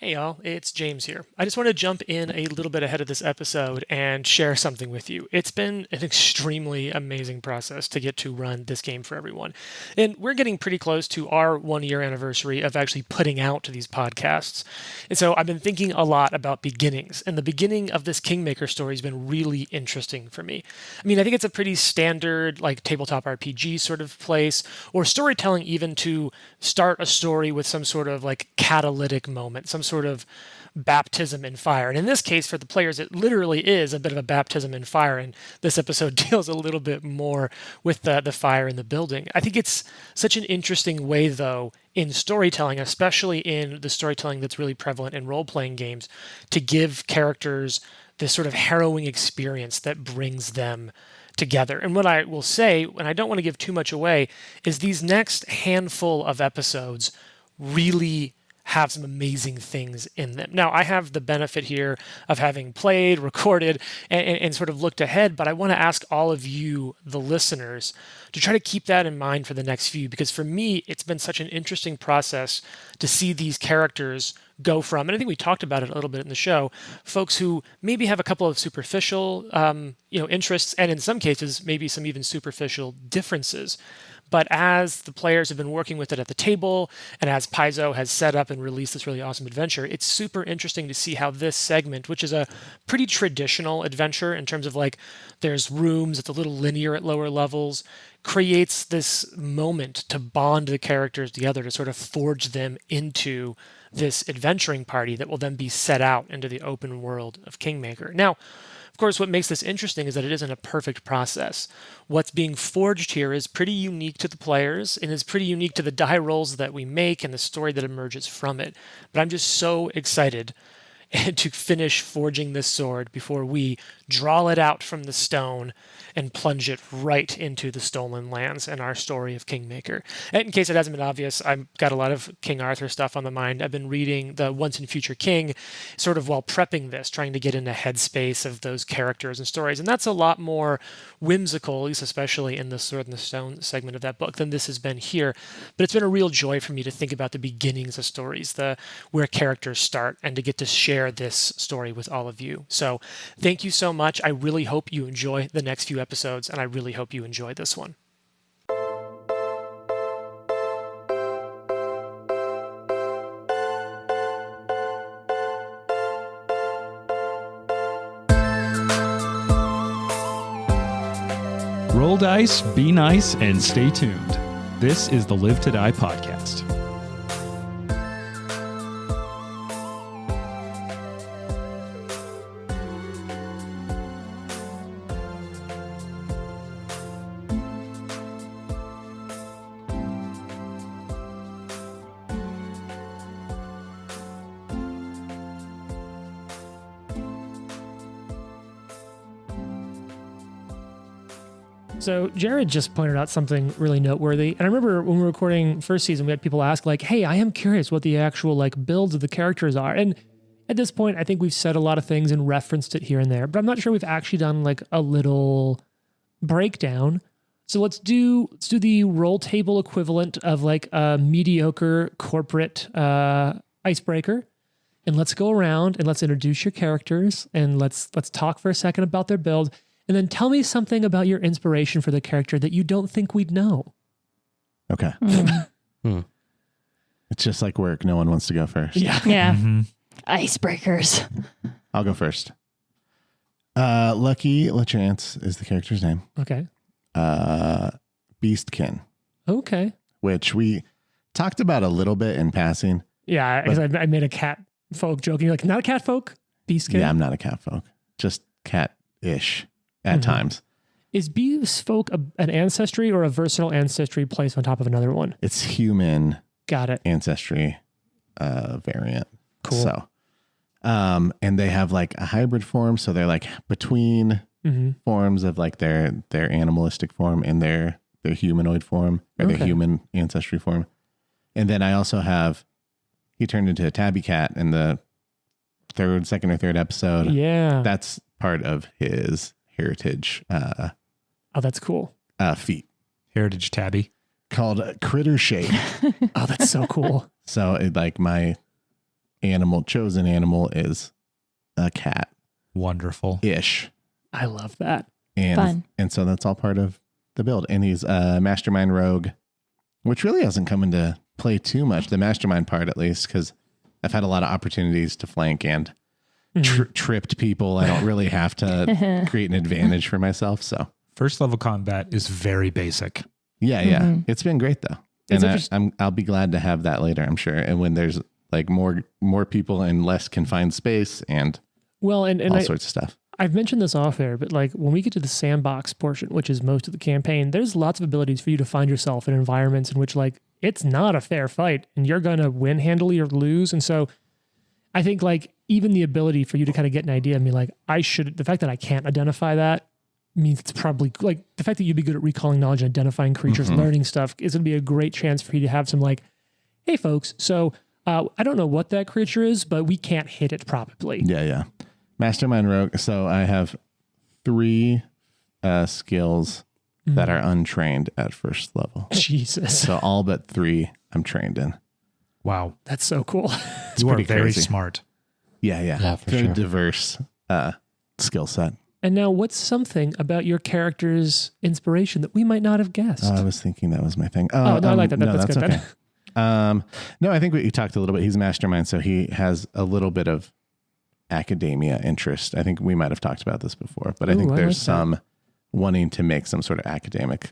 Hey y'all, it's James here. I just want to jump in a little bit ahead of this episode and share something with you. It's been an extremely amazing process to get to run this game for everyone. And we're getting pretty close to our 1 year anniversary of actually putting out these podcasts. And so I've been thinking a lot about beginnings, and the beginning of this Kingmaker story has been really interesting for me. I mean, I think it's a pretty standard, like tabletop RPG sort of place, or storytelling even to start a story with some sort of like catalytic moment, some sort of baptism in fire. And in this case, for the players, it literally is a bit of a baptism in fire. And this episode deals a little bit more with the fire in the building. I think it's such an interesting way, though, in storytelling, especially in the storytelling that's really prevalent in role-playing games, to give characters this sort of harrowing experience that brings them together. And what I will say, and I don't want to give too much away, is these next handful of episodes really have some amazing things in them. Now, I have the benefit here of having played, recorded, and sort of looked ahead, but I want to ask all of you, the listeners, to try to keep that in mind for the next few, because for me, it's been such an interesting process to see these characters go from, and I think we talked about it a little bit in the show, folks who maybe have a couple of superficial interests, and in some cases, maybe some even superficial differences. But as the players have been working with it at the table, and as Paizo has set up and released this really awesome adventure, it's super interesting to see how this segment, which is a pretty traditional adventure in terms of like there's rooms, it's a little linear at lower levels, creates this moment to bond the characters together, to sort of forge them into this adventuring party that will then be set out into the open world of Kingmaker. Now, of course, what makes this interesting is that it isn't a perfect process. What's being forged here is pretty unique to the players and is pretty unique to the die rolls that we make and the story that emerges from it. But I'm just so excited to finish forging this sword before we draw it out from the stone and plunge it right into the stolen lands and our story of Kingmaker. And in case it hasn't been obvious, I've got a lot of King Arthur stuff on the mind. I've been reading the Once and Future King sort of while prepping this, trying to get in the headspace of those characters and stories. And that's a lot more whimsical, at least especially in the Sword in the Stone segment of that book, than this has been here. But it's been a real joy for me to think about the beginnings of stories, where characters start, and to get to share this story with all of you. So thank you so much. I really hope you enjoy the next few episodes, and I really hope you enjoy this one. Roll dice, be nice, and stay tuned. This is the Live to Die podcast. So Jared just pointed out something really noteworthy. And I remember when we were recording first season, we had people ask like, hey, I am curious what the actual like builds of the characters are. And at this point, I think we've said a lot of things and referenced it here and there, but I'm not sure we've actually done like a little breakdown. So let's do the roll table equivalent of like a mediocre corporate icebreaker. And let's go around and let's introduce your characters, and let's talk for a second about their build. And then tell me something about your inspiration for the character that you don't think we'd know. Okay. It's just like work. No one wants to go first. Yeah. Mm-hmm. Icebreakers. I'll go first. Lucky LeChance is the character's name. Okay. Beastkin. Okay. Which we talked about a little bit in passing. Yeah, because I made a cat folk joke. You're like, not a cat folk? Beastkin? Yeah, I'm not a cat folk. Just cat-ish at times. Is beast folk an ancestry or a versatile ancestry placed on top of another one? It's human. Got it. Ancestry variant. Cool. So, and they have like a hybrid form. So they're like between forms of like their animalistic form and their humanoid form, or their human ancestry form. And then I also have, he turned into a tabby cat in the second or third episode. Yeah. That's part of his heritage. Oh, that's cool. Feat. Heritage tabby. Called Critter Shape. Oh, that's so cool. So it, like my chosen animal is a cat Wonderful. ish. I love that. And so that's all part of the build. And he's a mastermind rogue, which really hasn't come into play too much, the mastermind part at least, because I've had a lot of opportunities to flank and tripped people. I don't really have to create an advantage for myself. So First level combat is very basic. yeah. It's been great though. It's And I'll be glad to have that later, I'm sure. And when there's like more people in less confined space and all sorts of stuff. I've mentioned this off air, but like when we get to the sandbox portion, which is most of the campaign, there's lots of abilities for you to find yourself in environments in which like it's not a fair fight and you're going to win handily or lose. And so I think like even the ability for you to kind of get an idea and be like, the fact that I can't identify that means it's probably like the fact that you'd be good at recalling knowledge and identifying creatures, learning stuff is going to be a great chance for you to have some like, hey folks, so I don't know what that creature is, but we can't hit it probably. Yeah. Mastermind rogue. So I have 3 skills that are untrained at first level. Jesus. So all but 3 I'm trained in. Wow. That's so cool. You are pretty very crazy. smart. Yeah, for very sure. diverse skill set. And now what's something about your character's inspiration that we might not have guessed? I was thinking that was my thing. Oh, no, I like that. No, That's good okay. then. No, I think we talked a little bit. He's a mastermind, so he has a little bit of academia interest. I think we might have talked about this before, but I think I there's like that. some wanting to make some sort of academic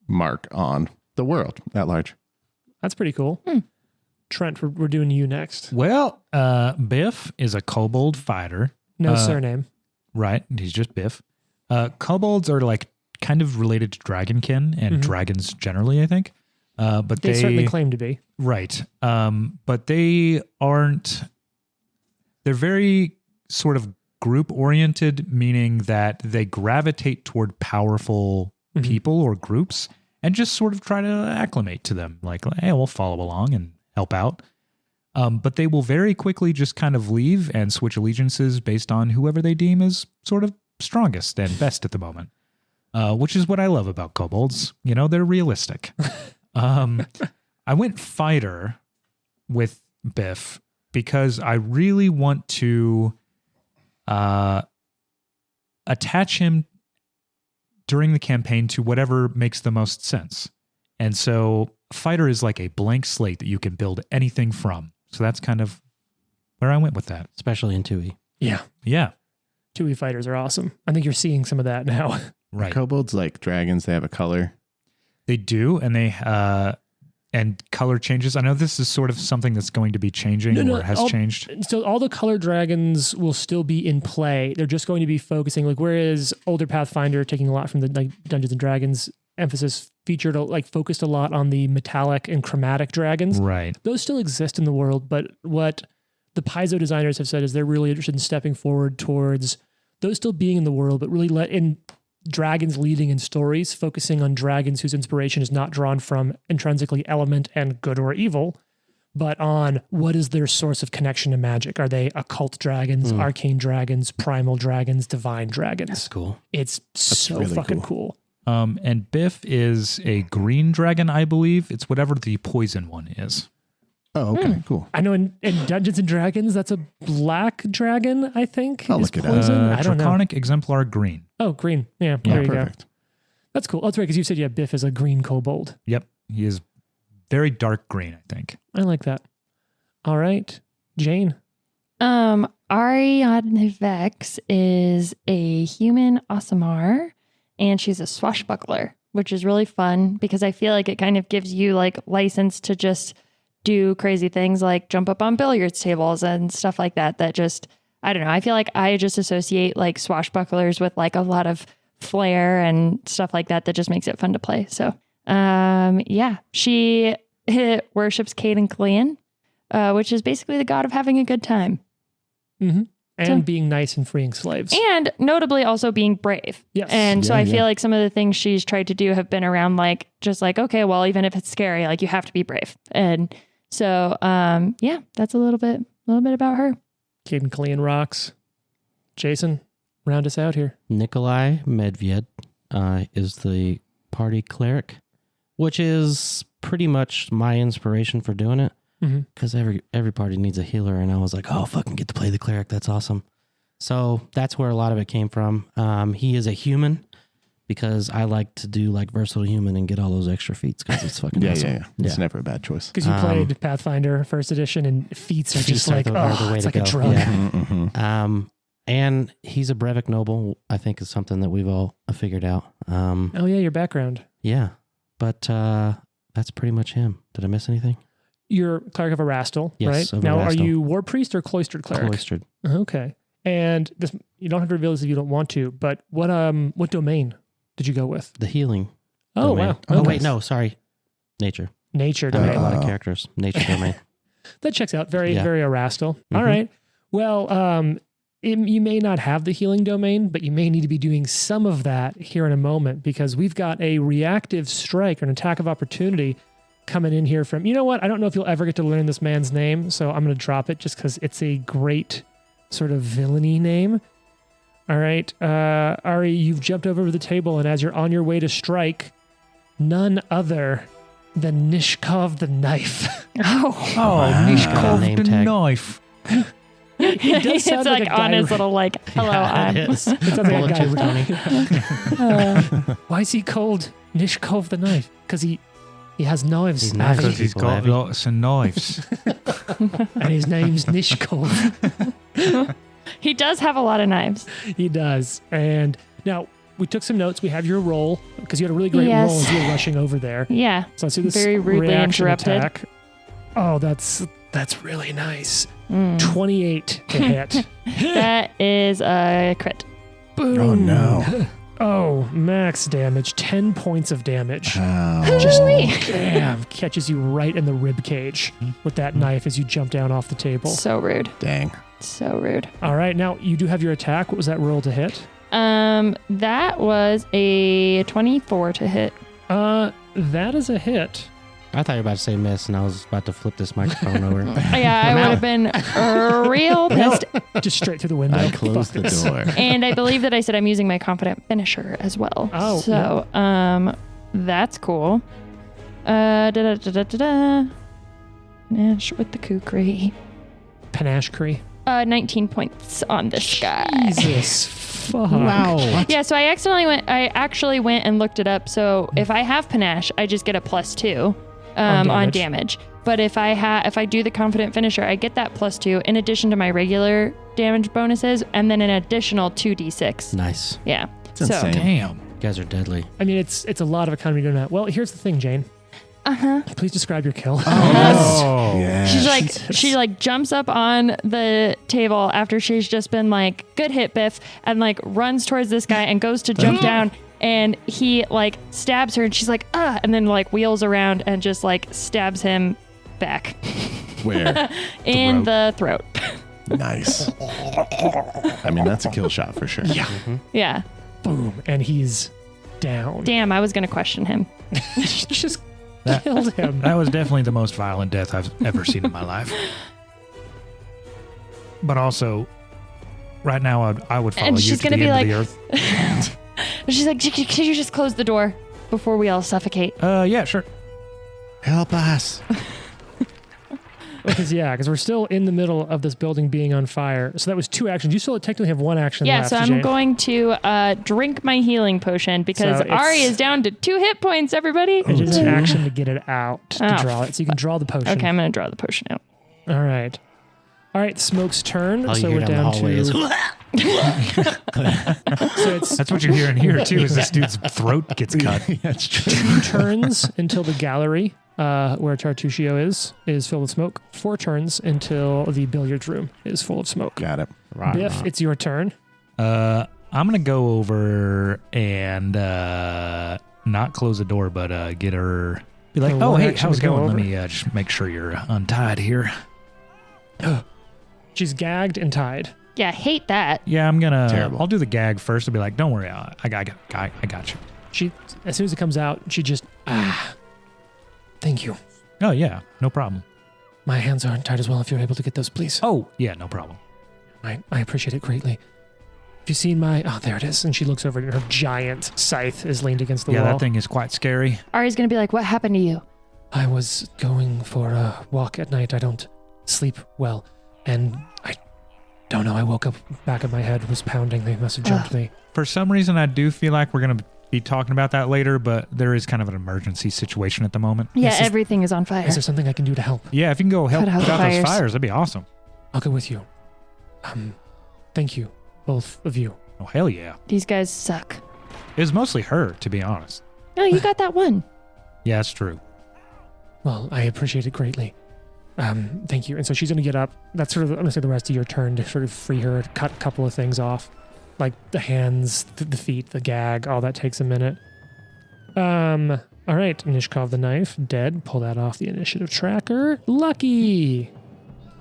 mark on the world at large. That's pretty cool. Trent, we're doing you next. Well, Biff is a kobold fighter. No surname. Right. He's just Biff. Kobolds are like kind of related to dragonkin and dragons generally, I think. But They certainly claim to be. Right. But they aren't, they're very sort of group oriented, meaning that they gravitate toward powerful people or groups and just sort of try to acclimate to them. Like, hey, we'll follow along and help out. But they will very quickly just kind of leave and switch allegiances based on whoever they deem is sort of strongest and best at the moment, which is what I love about kobolds. You know, they're realistic. I went fighter with Biff because I really want to attach him during the campaign to whatever makes the most sense. And so fighter is like a blank slate that you can build anything from. So that's kind of where I went with that. Especially in 2e. Yeah. Yeah. 2e fighters are awesome. I think you're seeing some of that now. Right. Kobolds, like dragons, they have a color. They do, and they and color changes. I know this is sort of something that's going to be changing or has changed. So all the color dragons will still be in play. They're just going to be focusing, like whereas older Pathfinder, taking a lot from the like Dungeons and Dragons emphasis, focused a lot on the metallic and chromatic dragons. Right. Those still exist in the world, but what the Paizo designers have said is they're really interested in stepping forward towards those still being in the world, but really let in dragons leading in stories, focusing on dragons whose inspiration is not drawn from intrinsically element and good or evil, but on what is their source of connection to magic. Are they occult dragons, arcane dragons, primal dragons, divine dragons? That's cool. It's so really fucking cool. cool. And Biff is a green dragon, I believe. It's whatever the poison one is. Oh, okay, cool. I know in Dungeons and Dragons, that's a black dragon, I think. I'll is look it up. poison. I don't know. Draconic exemplar green. Oh, green. Yeah, there you Perfect. go. That's cool. That's right, because you said, Biff is a green kobold. Yep. He is very dark green, I think. I like that. All right. Jane. Ariadne Vex is a human Aasimar, and she's a swashbuckler, which is really fun because I feel like it kind of gives you like license to just do crazy things like jump up on billiards tables and stuff like that. That just, I don't know. I feel like I just associate like swashbucklers with like a lot of flair and stuff like that. That just makes it fun to play. So, yeah, she worships Caden Clean, which is basically the god of having a good time. Mm-hmm. And So- being nice and freeing slaves. And notably also being brave. Yes. And so Yeah, I feel yeah. like some of the things she's tried to do have been around like, just like, okay, well, even if it's scary, like you have to be brave. And so, yeah, that's a little bit about her. Kid and Clean rocks. Jason, round us out here. Nikolai Medved is the party cleric, which is pretty much my inspiration for doing it. Mhm. because every party needs a healer, and I was like, oh, fucking get to play the cleric. That's awesome. So that's where a lot of it came from. He is a human because I like to do like versatile human and get all those extra feats because it's fucking awesome. Yeah. It's never a bad choice. Because you played Pathfinder first edition, and feats are just like, are the way it's to like a go. drug. Yeah. Mm-hmm. And he's a Brevik noble, I think is something that we've all figured out. Oh yeah, your background. Yeah, but that's pretty much him. Did I miss anything? You're cleric of Erastil, Yes, right? of Now, are Erastil. you war priest or cloistered cleric? Cloistered. Okay. And this, you don't have to reveal this if you don't want to, but what domain did you go with? The healing. Oh, domain. wow. Oh, Okay. wait, no, sorry. Nature. Nature I make a domain. lot of characters. Nature domain. That checks out. Very, Yeah. very Erastil. Mhm. All right. Well, you may not have the healing domain, but you may need to be doing some of that here in a moment because we've got a reactive strike or an attack of opportunity coming in here from, you know what? I don't know if you'll ever get to learn this man's name, so I'm going to drop it just because it's a great sort of villainy name. All right. Ari, you've jumped over the table, and as you're on your way to strike, none other than Nishkov the Knife. Oh, Nishkov Name the tag. knife. He does it's sound like like a guy on his who- little like, hello, I'm. It is. It sounds like a Bullet guy chip Tony. Why is he called Nishkov the Knife? Because he has knives. He's Avi. knives. Because he's got Heavy. lots of knives. And his name's Nishkov. He does have a lot of knives. He does. And now we took some notes. We have your roll because you had a really great Yes. roll as you were rushing over there. Yeah. So let's do this Very rudely reaction interrupted. attack. Oh, that's really nice. Mm. 28 to hit. That is a crit. Boom. Oh, no. Oh, max damage. 10 points of damage. Ow. Just Wee. bam, catches you right in the rib cage with that knife as you jump down off the table. So rude. Dang. So rude. All right, now you do have your attack. What was that roll to hit? That was a 24 to hit. That is a hit. I thought you were about to say miss, and I was about to flip this microphone over. Yeah, I would have been real pissed. Just straight through the window. I closed the Fuck this. door. And I believe that I said I'm using my confident finisher as well. Oh, so that's cool. Nash with the kukri. Panache. 19 points on this guy. Jesus. Fuck. Wow. Yeah, so I actually went and looked it up. So if I have panache, I just get a +2 on damage. But if I do the confident finisher, I get that +2 in addition to my regular damage bonuses, and then an additional 2d6. Nice. Yeah. It's insane. Damn. You guys are deadly. I mean, it's a lot of economy doing that. Well, here's the thing, Jane. Please describe your kill. Oh. Yeah. She like jumps up on the table after she's just been like, good hit, Biff, and like runs towards this guy and goes to jump down, and he like stabs her, and she's like, and then like wheels around and just like stabs him back Where? in the throat. Nice. I mean, that's a kill shot for sure. Yeah. Yeah. Boom. And he's down. Damn, I was gonna question him. Just killed him. That was definitely the most violent death I've ever seen in my life. But also, right now, I would follow And you she's to gonna the be end like- of the earth. She's like, could you just close the door before we all suffocate? Yeah, sure. Help us. Because we're still in the middle of this building being on fire. So that was 2 actions. You still technically have 1 action Yeah, left. so I'm Jane. going to drink my healing potion because So it's- Ari is down to 2 hit points, everybody. It is an action to get it out, to Oh, draw it. So you can draw the potion. Okay, I'm going to draw the potion out. All right. All right, Smoke's turn. All you so hear we're down down the hallway is, to... So it's That's what you hear in here, too, is this dude's throat gets cut. That's true. 2 turns until the gallery where Tartuccio is filled with smoke. 4 turns until the billiards room is full of smoke. Got it. Biff, it's your turn. I'm going to go over and not close the door, but get her... Be like, For oh, one hey, action how's it to go going? Let over. me just make sure you're untied here. She's gagged and tied. Yeah, hate that. Yeah, I'm going to... Terrible. I'll do the gag first. I'll be like, don't worry, I got you. She, as soon as it comes out, she just, thank you. Oh, yeah, no problem. My hands aren't tied as well. If you're able to get those, please. Oh, yeah, no problem. I appreciate it greatly. Have you seen my... Oh, there it is. And she looks over and her giant scythe is leaned against the Yeah, wall. that thing is quite scary. Ari's going to be like, what happened to you? I was going for a walk at night. I don't sleep well. And I don't know. I woke up, back of my head was pounding. They must have jumped me. For some reason, I do feel like we're going to be talking about that later, but there is kind of an emergency situation at the moment. Yeah, Yes, is- everything is on fire. Is there something I can do to help? Yeah, if you can go help Put out put the out those fires. fires, that'd be awesome. I'll go with you. Thank you, both of you. Oh, hell yeah. These guys suck. It was mostly her, to be honest. No, you got that one. Yeah, that's true. Well, I appreciate it greatly. Thank you. And so she's going to get up. That's sort of, I'm going to say, the rest of your turn to sort of free her, cut a couple of things off. Like the hands, the feet, the gag, all that takes a minute. All right, Nishkov the knife, dead. Pull that off the initiative tracker. Lucky!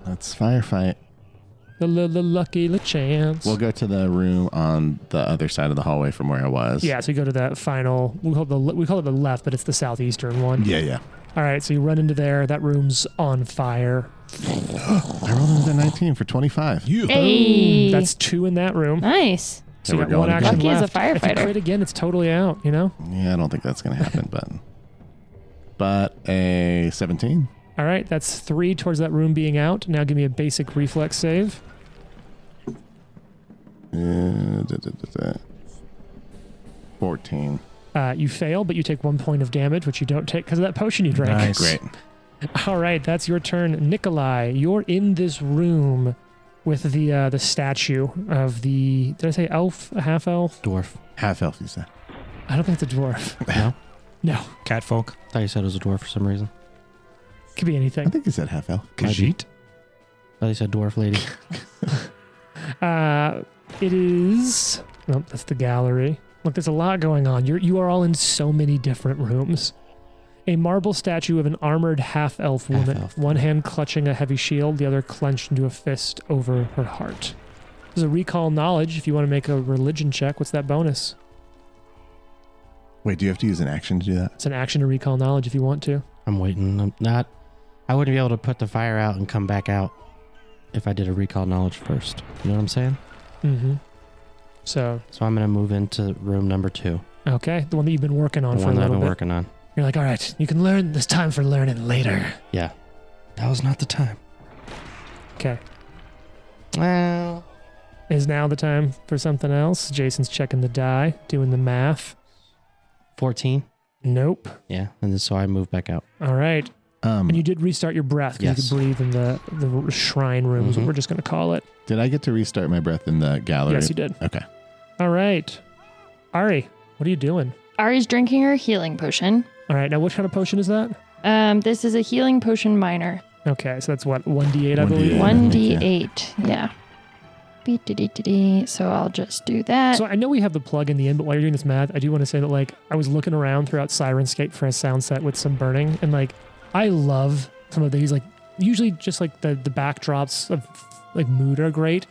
Let's firefight. The lucky chance. We'll go to the room on the other side of the hallway from where I was. Yeah, so you go to that final, we call it the left, but it's the southeastern one. Yeah. All right, so you run into there. That room's on fire. I rolled a 19 for 25. Hey. That's 2 in that room. Nice. So you we're got going one again. action Lucky as a left. If you firefighter. crit again, it's totally out, you know? Yeah, I don't think that's going to happen, but a 17. All right, that's 3 towards that room being out. Now give me a basic reflex save. 14. You fail, but you take 1 point of damage, which you don't take because of that potion you drank. Nice. Great. All right, that's your turn. Nikolai, you're in this room with the statue of the, did I say elf? A half elf? Dwarf. Half elf, you said. I don't think it's a dwarf. No? No, Catfolk. Thought you said it was a dwarf for some reason. could be I anything. think you said half elf. Khajiit. Thought you said dwarf lady. It is, nope, that's the gallery. Look, there's a lot going on. You are all in so many different rooms. A marble statue of an armored half-elf woman, Half-elf. one hand clutching a heavy shield, the other clenched into a fist over her heart. There's a recall knowledge if you want to make a religion check. What's that bonus? Wait, do you have to use an action to do that? It's an action to recall knowledge if you want to. I'm waiting. I wouldn't be able to put the fire out and come back out if I did a recall knowledge first. You know what I'm saying? Mm-hmm. So, So I'm going to move into room number 2. okay, the one that you've been working on The for a one that I've little been bit. working on. You're like, all right, you can learn. There's time for learning later. Yeah. That was not the time. Okay. Well, Is now the time for something else? Jason's checking the die, doing the math. 14. Nope. Yeah. And then so I move back out. All right. And you did restart your breath because Yes. you could breathe in the shrine room is what Mhm. we're just going to call it. Did I get to restart my breath in the gallery? Yes, you did. Okay. All right. Ari, what are you doing? Ari's drinking her healing potion. All right. Now, what kind of potion is that? This is a healing potion minor. Okay. So that's what? 1d8, I 1d8. believe? Yeah, 1d8. Yeah. Beep-de-dee-de-dee. So I'll just do that. So I know we have the plug in the end, but while you're doing this math, I do want to say that, like, I was looking around throughout Syrinscape for a sound set with some burning, and, like, I love some of these. Like, usually just, like, the backdrops of, like, mood are great,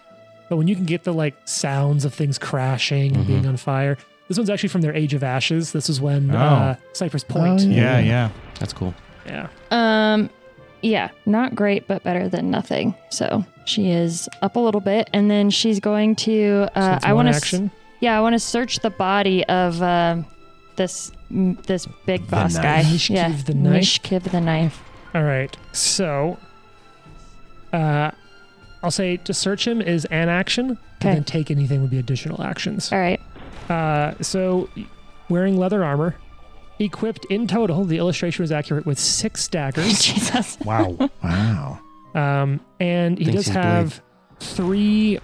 but when you can get the, like, sounds of things crashing and being on fire. This one's actually from their Age of Ashes. This is when Cypress Point. Oh, Yeah, yeah. That's cool. Yeah. Yeah, not great, but better than nothing. So she is up a little bit, and then she's going to. So it's I one want action. I want to search the body of this big boss knife. guy. Mishkiv Yeah, the knife. Mishkiv the knife. All right. So, I'll say to search him is an action, Okay. and then take anything would be additional actions. All right. So, wearing leather armor, equipped in total, the illustration was accurate with 6 daggers. Jesus. Wow. Wow. And he Thinks does he's have 3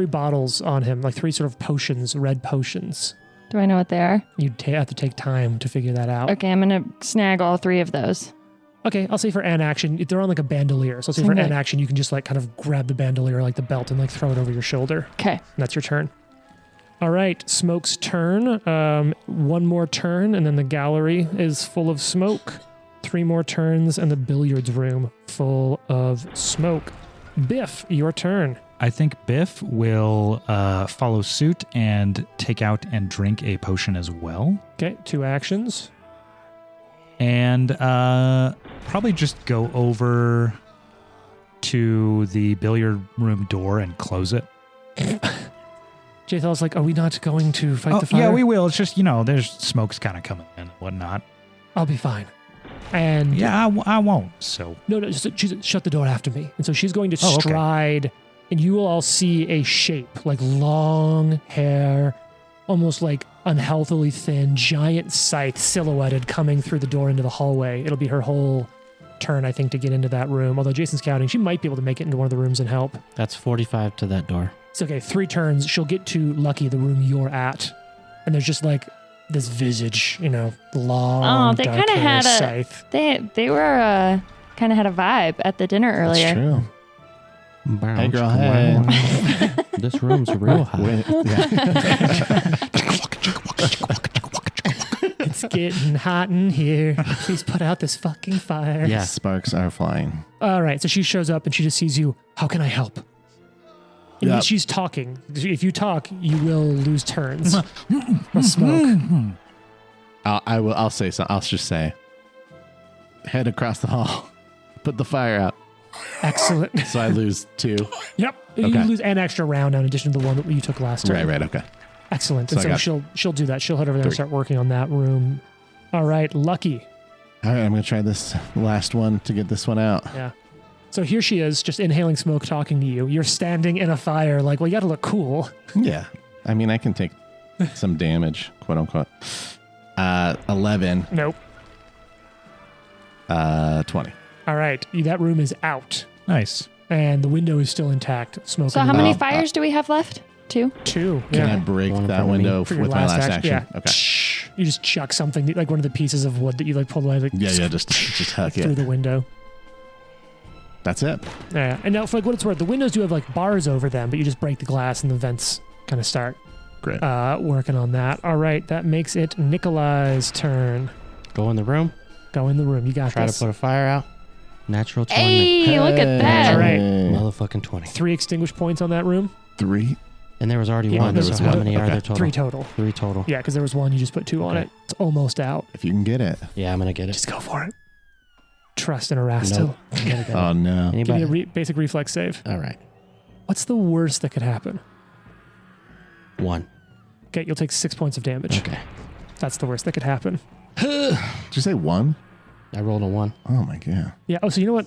bottles on him, like 3 sort of potions, red potions. Do I know what they are? You'd have to take time to figure that out. Okay, I'm gonna snag all 3 of those. Okay, I'll say for an action, they're on like a bandolier. So I'll say for Okay. an action, you can just like kind of grab the bandolier, like the belt, and like throw it over your shoulder. Okay. And that's your turn. All right, Smoke's turn. 1 more turn, and then the gallery is full of smoke. 3 more turns, and the billiards room full of smoke. Biff, your turn. I think Biff will follow suit and take out and drink a potion as well. Okay, 2 actions. And probably just go over to the billiard room door and close it. Jathal's like, are we not going to fight the fire? Yeah, we will. It's just, there's smoke's kind of coming in and whatnot. I'll be fine. And Yeah, I won't. So no, she's shut the door after me. And so she's going to Oh, okay. stride, and you will all see a shape, like long hair, almost like unhealthily thin, giant scythe silhouetted coming through the door into the hallway. It'll be her whole turn, I think, to get into that room. Although Jason's counting, she might be able to make it into one of the rooms and help. That's 45 to that door. It's okay. 3 turns. She'll get to Lucky, the room you're at. And there's just like this visage, long, they dark kinda hair, had a- scythe. They were kind of had a vibe at the dinner earlier. That's true. Hey, girl, hey. This room's real hot. It's getting hot in here. Please put out this fucking fire. Yeah. Sparks are flying. All right. So she shows up and she just sees you. How can I help? And Yep. she's talking. If you talk, you will lose turns. Or smoke. I'll say something. I'll just say, head across the hall. Put the fire out. Excellent. So I lose 2. Yep. You Okay. lose an extra round in addition to the one that you took last turn. Right. Okay. Excellent. So And I so got she'll do that. She'll head over there and 3. start working on that room. All right. Lucky. All right. I'm going to try this last one to get this one out. Yeah. So here she is, just inhaling smoke, talking to you. You're standing in a fire, like, well, you got to look cool. Yeah. I mean, I can take some damage, quote unquote. 11, Nope. 20. All right. That room is out, nice. and the window is still intact. Smoke. So in how the many room. fires do we have left? 2? 2. Can Yeah. I break One that for me. window For your with my last action? Yeah. Okay. You just chuck something, like one of the pieces of wood that you like pulled away, like Yeah. Just huck through it. the window. That's it. Yeah. And now, for like what it's worth, the windows do have like bars over them, but you just break the glass and the vents kind of start Great. working on that. All right. That makes it Nikolai's turn. Go in the room. Go in the room. You got Try this. to put a fire out. Natural 20. Hey, look at that. All right. Motherfucking 20. 3 extinguished points on that room. 3. And there was already Yeah, one. there So was how one. many are Okay. there total? 3 total. 3 total. Yeah, because there was one. You just put 2 on Okay. it. It's almost out. If you can get it. Yeah, I'm going to get it. Just go for it. Trust in Erastil. Nope. Gotta get it. Oh, no. Give me Anybody? a basic reflex save. All right. What's the worst that could happen? 1. Okay, you'll take 6 points of damage. Okay. That's the worst that could happen. Did you say 1? I rolled a 1. Oh, my God. Yeah. Oh, so you know what?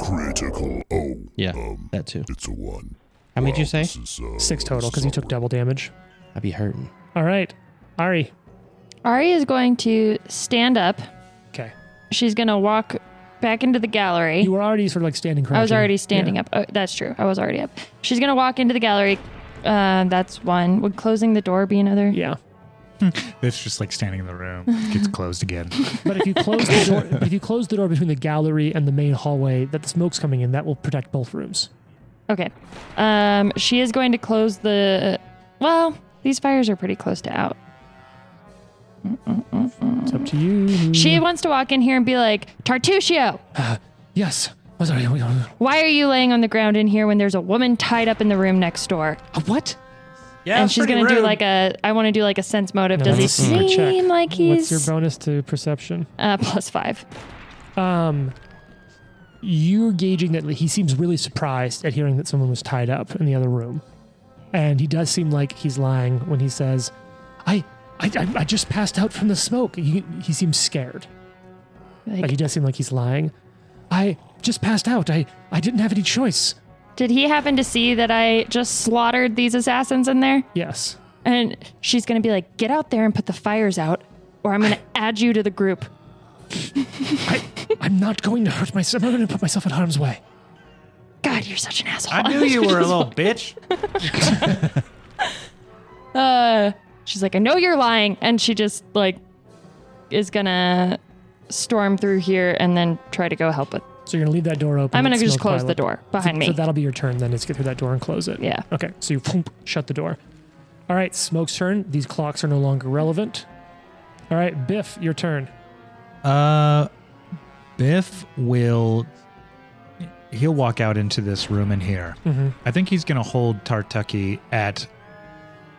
Critical. Oh, Yeah, that too. it's a 1. How many did you say? This is, 6 total because you took double damage. I'd be hurting. All right. Ari. Ari is going to stand up. Okay. She's going to walk back into the gallery. You were already sort of like standing crouching. I was already standing Yeah. up. Oh, that's true. I was already up. She's going to walk into the gallery. That's 1. Would closing the door be another? Yeah. It's just like standing in the room. Gets closed again. But if you close the door, if you close the door between the gallery and the main hallway that the smoke's coming in, that will protect both rooms. Okay. She is going to close the... Well, these fires are pretty close to out. It's up to you. She wants to walk in here and be like, Tartusio, Yes. Oh, sorry. why are you laying on the ground in here when there's a woman tied up in the room next door? What? Yeah, And she's going to do like I want to do like a sense motive. No, Does he that's a secret check. seem like What's he's... your bonus to perception? +5. You're gauging that he seems really surprised at hearing that someone was tied up in the other room. And he does seem like he's lying when he says, I just passed out from the smoke. He seems scared. Like he does seem like he's lying. I just passed out. I didn't have any choice. Did he happen to see that I just slaughtered these assassins in there? Yes. And she's going to be like, get out there and put the fires out, or I'm going to add you to the group. I'm not going to hurt myself. I'm not going to put myself in harm's way. God, you're such an asshole. I knew you were a little bitch. She's like, I know you're lying. And she just like is going to storm through here and then try to go help with. So you're going to leave that door open. I'm going let to just smoke close pile the up. door behind me. So that'll be your turn then, is get through that door and close it. Yeah. Okay, so you shut the door. All right, Smoke's turn. These clocks are no longer relevant. All right, Biff, your turn. Biff he'll walk out into this room in here. Mm-hmm. I think he's going to hold Tartucky at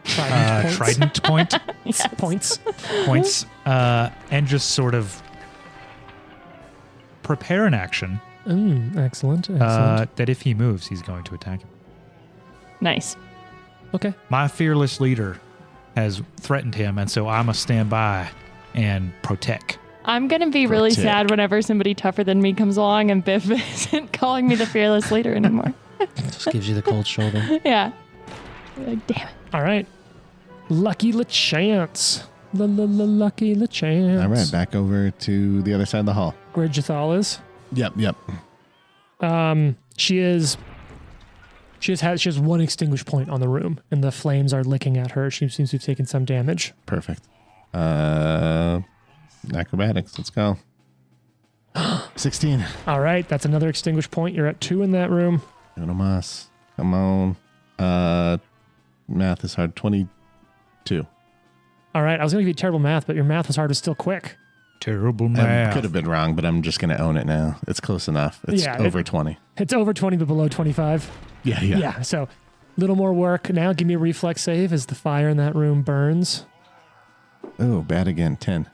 Trident Trident points. points, and just sort of prepare an action Excellent. that if he moves, he's going to attack him. Nice. Okay. My fearless leader has threatened him, and so I must stand by and protect. I'm going to be really tick. sad whenever somebody tougher than me comes along and Biff isn't calling me the fearless leader anymore. Just gives you the cold shoulder. Yeah. Like, damn it. All right. Lucky LeChance. Lucky LeChance. All right, back over to the other side of the hall. Where Jethal is. Yep. She has one extinguished point on the room, and the flames are licking at her. She seems to have taken some damage. Perfect. Acrobatics. Let's go. 16. All right, that's another extinguished point. You're at 2 in that room. Uno mas. Come on. Math is hard. 22. All right, I was going to give you terrible math, but your math was hard. It's still quick. Terrible I math. could have been wrong, but I'm just going to own it now. It's close enough. It's Yeah, over 20. It's over 20, but below 25. Yeah. So, little more work. Now, give me a reflex save as the fire in that room burns. Oh, bad again. 10.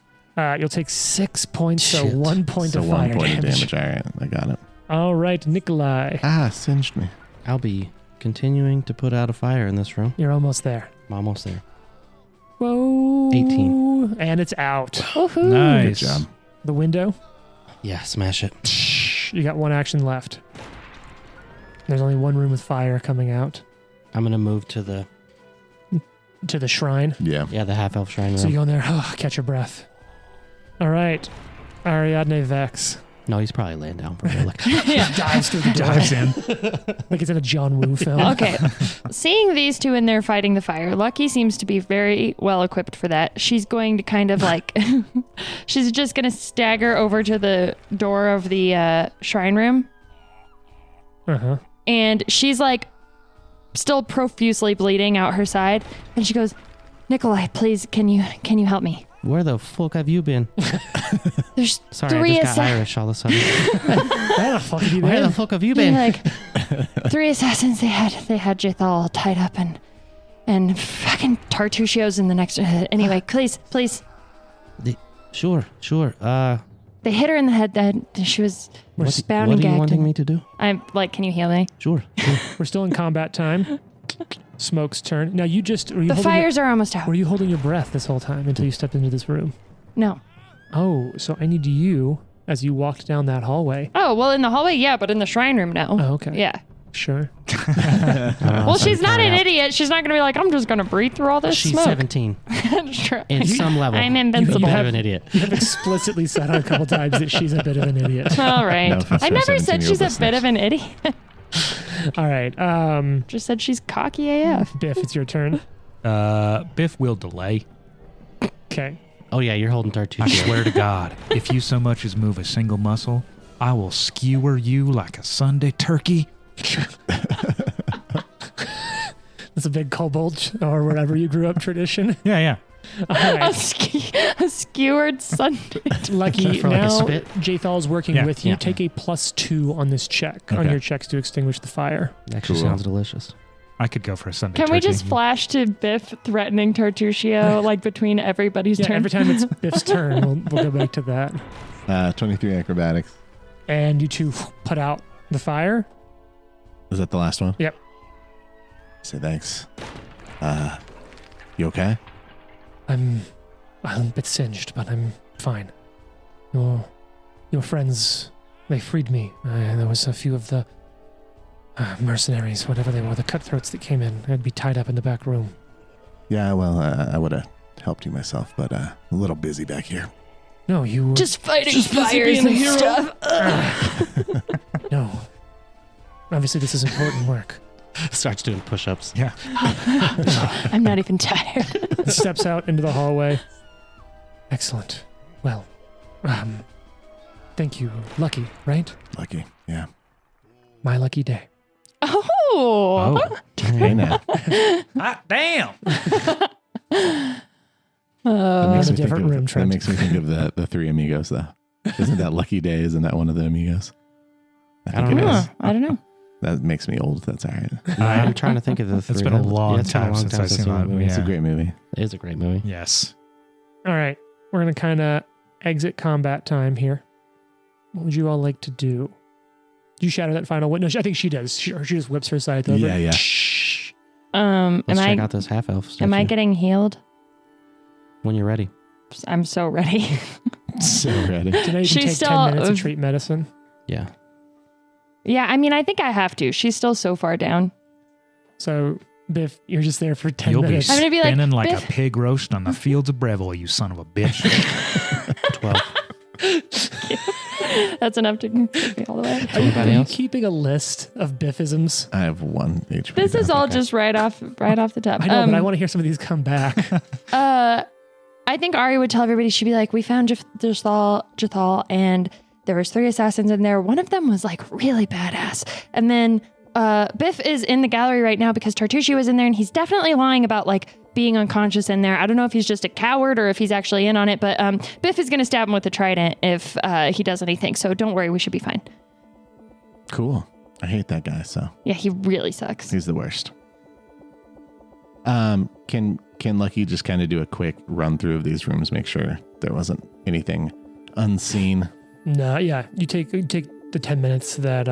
You'll take 6 points, so Shit. 1 point So of 1 fire point of damage. damage. All right, I got it. All right, Nikolai. Singed me. I'll be continuing to put out a fire in this room. You're almost there. I'm almost there. Whoa. 18. And it's out. Woohoo. Nice. Good job. The window. Yeah, smash it. You got 1 action left. There's only 1 room with fire coming out I'm going to move to the to the shrine. Yeah. the half-elf shrine So you room. go in there, catch your breath. All right. Ariadne Vex No, he's probably laying down for a bit. Like, dives through the door Dives in. like it's in a John Woo film. Okay. Seeing these two in there fighting the fire, Lucky seems to be very well equipped for that. She's going to kind of like, she's just going to stagger over to the door of the shrine room. Uh-huh. And she's like still profusely bleeding out her side. And she goes, Nikolai, please, can you help me? where the fuck have you been? There's Sorry, three I just got Irish all of a sudden. Where the fuck have you Where the been? fuck have you been? like 3 assassins. They had Jethal tied up and fucking Tartuccio's in the next. Anyway, please. Sure. They hit her in the head. That she was What, bound what and are you gagged. wanting me to do? I'm like, can you heal me? Sure. We're still in combat time. Smoke's turn. Now you just were you The holding fires are almost out. were you holding your breath this whole time until you stepped into this room? No. Oh, so I need you as you walked down that hallway. Oh well, in the hallway, yeah, but in the shrine room, no. Oh, okay. Yeah. Sure. Well, she's not an idiot. She's not gonna be like, I'm just gonna breathe through all this She's smoke. 17. Sure. In some level. I'm invincible. You're a bit have- of an idiot. You have explicitly said on a couple times that she's a bit of an idiot. All right. No offense I to our never said 17-year-old she's a listeners. bit of an idiot. All right. Just said she's cocky AF. Biff, it's your turn. Biff will delay. Okay. Oh, yeah, you're holding I Tartuccio. swear to God, if you so much as move a single muscle, I will skewer you like a Sunday turkey. That's a big kobold or wherever you grew up tradition. Yeah. All right. A skewered Sunday. Lucky. For like a Now spit? Jathal's working Yeah, with you. yeah. Take a +2 on this check, on Okay. your checks to extinguish the fire. Actually Cool. sounds delicious. I could go for a Sunday Can turkey. we just flash to Biff threatening Tartuccio like between everybody's Yeah, turn? every time it's Biff's turn, we'll go back to that. 23 acrobatics. And you two put out the fire. Was that the last one? Yep. Say thanks. You okay? I'm a bit singed, but I'm fine. Your friends, they freed me. There was a few of the mercenaries, whatever they were, the cutthroats that came in. I'd be tied up in the back room. Yeah, well, I would have helped you myself, but a little busy back here. No, you were... Just fighting Just busy fires being a and hero. stuff. No. Obviously, this is important work. Starts doing push-ups. Yeah. I'm not even tired. He steps out into the hallway. Excellent. Well, thank you. Lucky, right? Lucky. Yeah. My lucky day. Oh. Hey now. Damn. That in makes a me think different of- room, That Trent. makes me think of the Three Amigos, though. Isn't that Lucky Day? Isn't that one of the Amigos? I think don't it know. is. I don't know. That makes me old. That's all right. I'm trying to think of the three. It's been a long it's been time since I've seen that movie. It's a Yeah. great movie. It is a great movie. Yes. All right. We're going to kind of exit combat time here. What would you all like to do? Do you shatter that final window? I think she does. She just whips her side over. Yeah. Am Let's check I out this half-elf statue am I getting healed? when you're ready. I'm so ready. So ready. Do you know you can She's take still, 10 minutes to treat medicine? Yeah. Yeah, I mean, I think I have to. She's still so far down. So, Biff, you're just there for 10 You'll be minutes. I'm gonna be like, spinning like, Biff. a pig roast on the fields of Breville, you son of a bitch. 12. That's enough to get me all the way. Are you Anybody else? keeping a list of Biffisms? I have 1 HP. This is now. all Okay. just right off the top. I know, but I want to hear some of these come back. I think Ari would tell everybody, she'd be like, we found Jathal, and there was 3 assassins in there. One of them was like really badass. And then Biff is in the gallery right now because Tartucci was in there, and he's definitely lying about like being unconscious in there. I don't know if he's just a coward or if he's actually in on it, but Biff is going to stab him with a trident if he does anything. So don't worry, we should be fine. Cool. I hate that guy, so Yeah, he really sucks. he's the worst. Can Lucky just kind of do a quick run through of these rooms, make sure there wasn't anything unseen? No, yeah. You take the 10 minutes that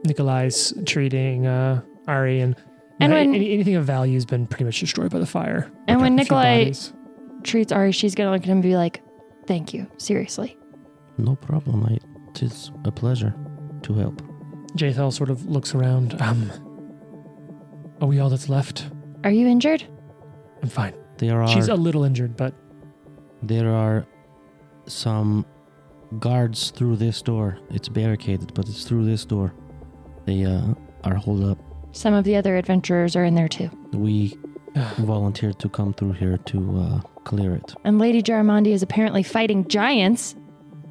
Nikolai's treating Ari, and And when- anything of value has been pretty much destroyed by the fire. And when A few Nikolai bodies. treats Ari, she's going to look at him and be like, thank you, seriously. No problem. It is a pleasure to help. Jathal sort of looks around. Are we all that's left? Are you injured? I'm fine. There are She's a little injured, but there are some guards through this door. It's barricaded, but it's through this door. They are holed up. Some of the other adventurers are in there too. We volunteered to come through here to clear it. And Lady Jaramondi is apparently fighting giants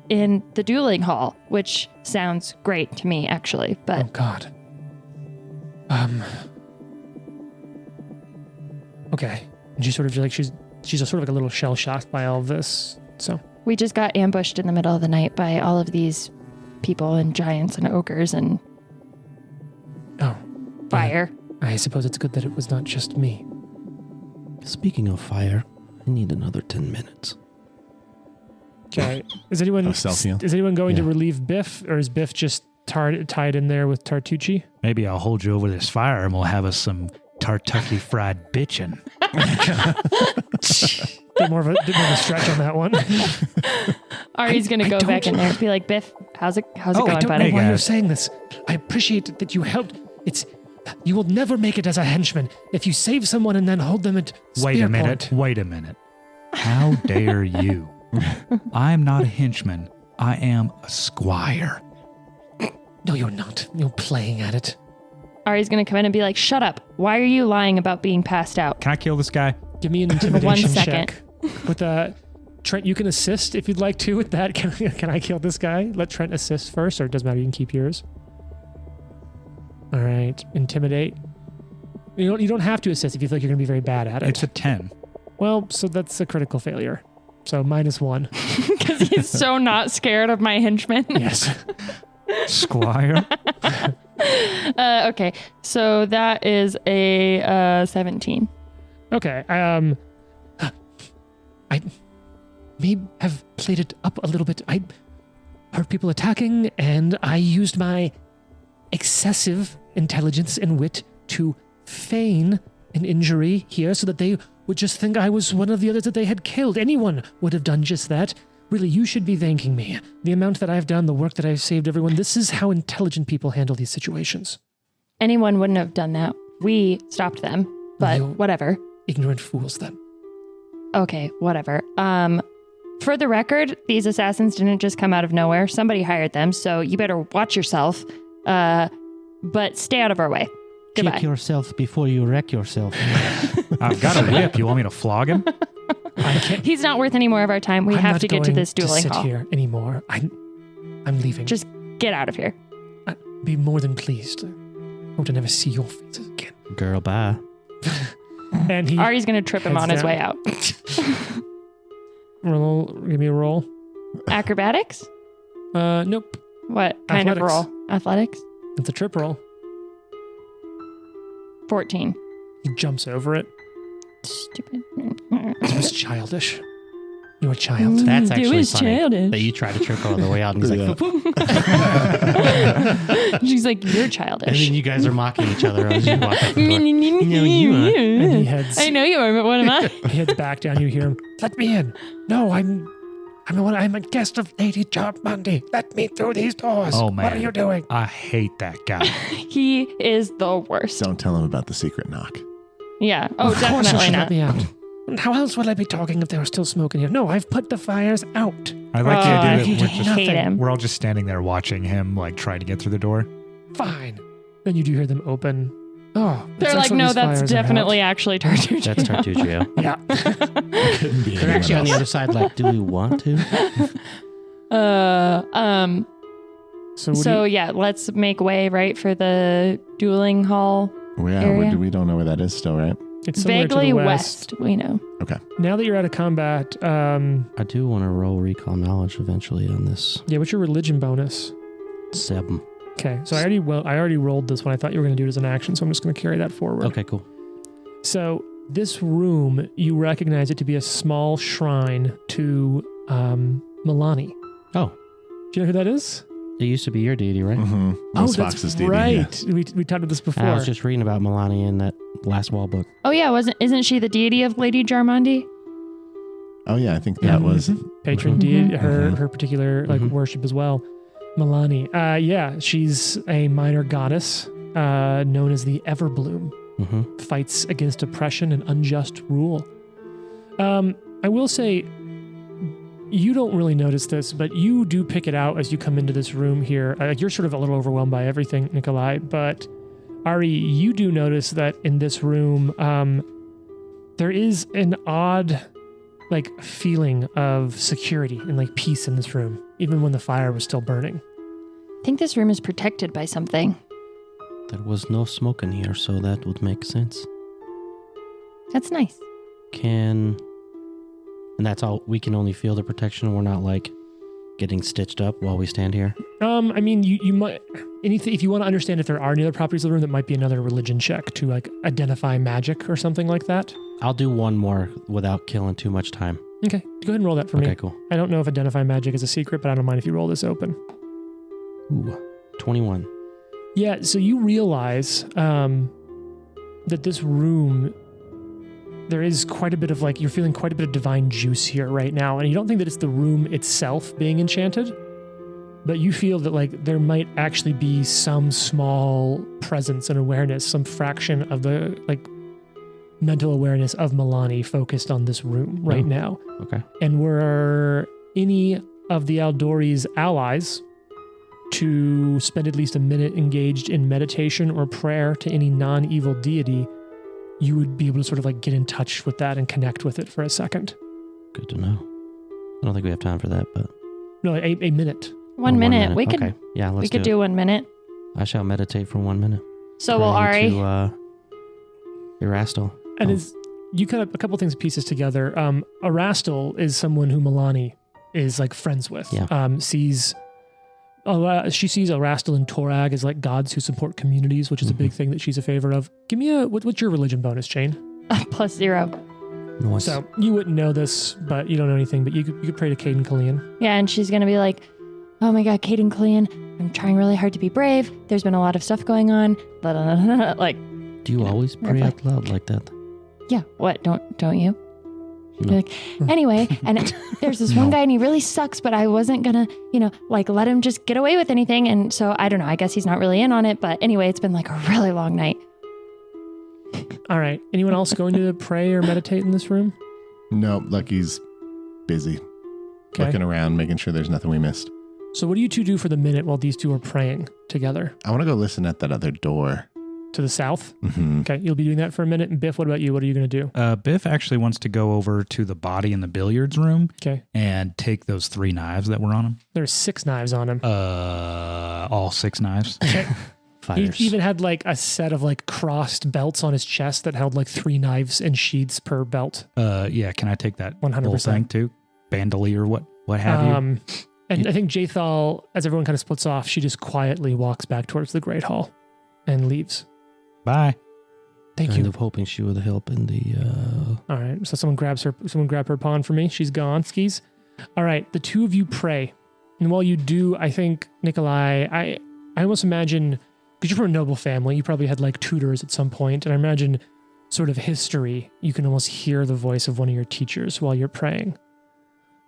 in the dueling hall, which sounds great to me, actually. oh But god. Okay. And she's sort of like she's sort of like a little shell shocked by all of this. So we just got ambushed in the middle of the night by all of these people and giants and ogres and fire. I suppose it's good that it was not just me. Speaking of fire, I need another 10 minutes. Okay. Is anyone Oh, self-heal? is anyone going to Yeah. relieve Biff, or is Biff just tied in there with Tartucci? Maybe I'll hold you over this fire and we'll have us some Tartucky fried bitchin'. Bit more of a stretch on that one. Ari's going to I go back don't- in there and be like, Biff, how's it I going, don't know buddy? why guys. you're saying this. I appreciate that you helped. You will never make it as a henchman if you save someone and then hold them at Wait spear a minute. point. Wait a minute. How dare you? I'm not a henchman. I am a squire. No, you're not. You're playing at it. Ari's going to come in and be like, shut up. Why are you lying about being passed out? Can I kill this guy? Give me an intimidation second. check. With Trent, you can assist if you'd like to with that. Can I kill this guy? Let Trent assist first, or it doesn't matter. You can keep yours. All right. Intimidate. You don't have to assist if you feel like you're going to be very bad at it. It's a 10. Well, so that's a critical failure. So -1. Because he's so not scared of my henchmen. Yes. Squire? Okay, so that is a 17. Okay. I may have played it up a little bit. I heard people attacking, and I used my excessive intelligence and wit to feign an injury here so that they would just think I was one of the others that they had killed. Anyone would have done just that. Really, you should be thanking me. The amount that I've done, the work that I've saved everyone, this is how intelligent people handle these situations. Anyone wouldn't have done that. We stopped them, but You- whatever. Ignorant fools, then. Okay, whatever. For the record, these assassins didn't just come out of nowhere. Somebody hired them, so you better watch yourself. But stay out of our way. Goodbye. Check yourself before you wreck yourself. I've got a whip. You want me to flog him? I can't. He's not worth any more of our time. We I'm have not to get to going this dueling sit hall. here anymore. I'm leaving. Just get out of here. I'd be more than pleased. I hope to never see your faces again. Girl, bye. And he Ari's going to trip him heads on his down. way out. give me a roll. Acrobatics? Nope. What kind of Athletics. roll? Athletics? It's a trip roll. 14. He jumps over it. Stupid. It was childish. You're a child. That's It actually was funny. childish. That you try to trick all the way out, and he's like, Yeah. "Boop, boop." She's like, you're And childish. then you guys are mocking each other as you walk out the door. And he heads I know you are, but what am I? he heads back down. You hear him. Let me in. No, I'm I'm a guest of Lady Charmander. Let me through these doors. Oh, man. What are you doing? I hate that guy. He is the worst. Don't tell him about the secret knock. Yeah. Oh, Of course you definitely should let not. me out. How else would I be talking if they were still smoking here? No, I've put the fires out. I like the I idea that you we're, did just, not- hate him. we're all just standing there watching him like try to get through the door. Fine. Then you do hear them open. Oh, They're it's like, excellent no, these that's fires are out." definitely actually Tartuccio. That's Tartuccio. Yeah. Couldn't be They're anyone actually on the else. other side, like, do we want to? So, what do So you- yeah, let's make way right for the dueling hall. Yeah, area? we don't know where that is still, right? it's somewhere to Vaguely the west. we know. Now that you're out of combat, I do want to roll recall knowledge eventually on this. yeah, what's your religion bonus? 7. Okay, so I already rolled this one. I thought you were going to do it as an action, so I'm just going to carry that forward. Okay, cool. So this room, you recognize it to be a small shrine to Milani. Oh, Do you know who that is? it used to be your deity, right? Mm-hmm. That's right. We talked about this before. I was just reading about Milani in that last wall book. Oh yeah, isn't she the deity of Lady Jarmandi? Oh yeah, I think that was. patron Mhm. deity, her Mhm. particular Mhm. worship as well. Milani. Yeah, she's a minor goddess known as the Everbloom. Mm-hmm. Fights against oppression and unjust rule. I will say, you don't really notice this, but you do pick it out as you come into this room here. You're sort of a little overwhelmed by everything, Nikolai, but Ari, you do notice that in this room, there is an odd, feeling of security and peace in this room, even when the fire was still burning. I think this room is protected by something. There was no smoke in here, so that would make sense. That's nice. And that's all, we can only feel the protection. We're not getting stitched up while we stand here. I mean, you might anything if you want to understand if there are any other properties of the room, that might be another religion check to identify magic or something like that. I'll do one more without killing too much time. Okay, go ahead and roll that for Okay, me. cool. I don't know if identify magic is a secret, but I don't mind if you roll this open. Ooh, 21. Yeah, so you realize that this room, there is quite a bit of you're feeling quite a bit of divine juice here right now, and you don't think that it's the room itself being enchanted, but you feel that there might actually be some small presence and awareness, some fraction of the mental awareness of Milani focused on this room right Oh. now. Okay. And were any of the Aldori's allies to spend at least a minute engaged in meditation or prayer to any non-evil deity, you would be able to sort of get in touch with that and connect with it for a second. Good to know. I don't think we have time for that, but... No, a minute. One Oh, minute. We could Okay. Yeah, let's we could do do 1 minute. it. I shall meditate for 1 minute. So will Praying Ari. To, Erastil. And Oh. as you kind of a couple things pieces together. Erastil is someone who Milani is friends with. Yeah. She sees Erastil and Torag as gods who support communities, which is a big thing that she's a favor of. Give me what's your religion bonus, Jane? +0. Nice. So you wouldn't know this, but you don't know anything. But you could pray to Caden Killian. Yeah, and she's gonna be like, "Oh my God, Caden Killian, I'm trying really hard to be brave. There's been a lot of stuff going on." Blah, blah, blah, blah. Do you always pray out loud like that? Yeah, what? Don't you? No. You're anyway, and there's this one guy and he really sucks, but I wasn't gonna, let him just get away with anything. And so I don't know. I guess he's not really in on it. But anyway, it's been a really long night. All right. Anyone else going to pray or meditate in this room? No, Lucky's busy Okay. looking around, making sure there's nothing we missed. So what do you two do for the minute while these two are praying together? I want to go listen at that other door. To the south? Mm-hmm. Okay, you'll be doing that for a minute. And Biff, what about you? What are you going to do? Biff actually wants to go over to the body in the billiards room Okay. and take those 3 knives that were on him. There's 6 knives on him. All 6 knives. He Fighters. even had a set of crossed belts on his chest that held 3 knives and sheaths per belt. Yeah, can I take that 100%. whole thing too? Bandolier, what have you? And I think Jathal, as everyone kind of splits off, she just quietly walks back towards the Great Hall and leaves. Bye. Thank kind you. of hoping she would help in the... All right. So someone grab her pawn for me. She's gone. Skis. All right. The two of you pray. And while you do, I think, Nikolai, I almost imagine, because you're from a noble family, you probably had tutors at some point, and I imagine sort of history, you can almost hear the voice of one of your teachers while you're praying.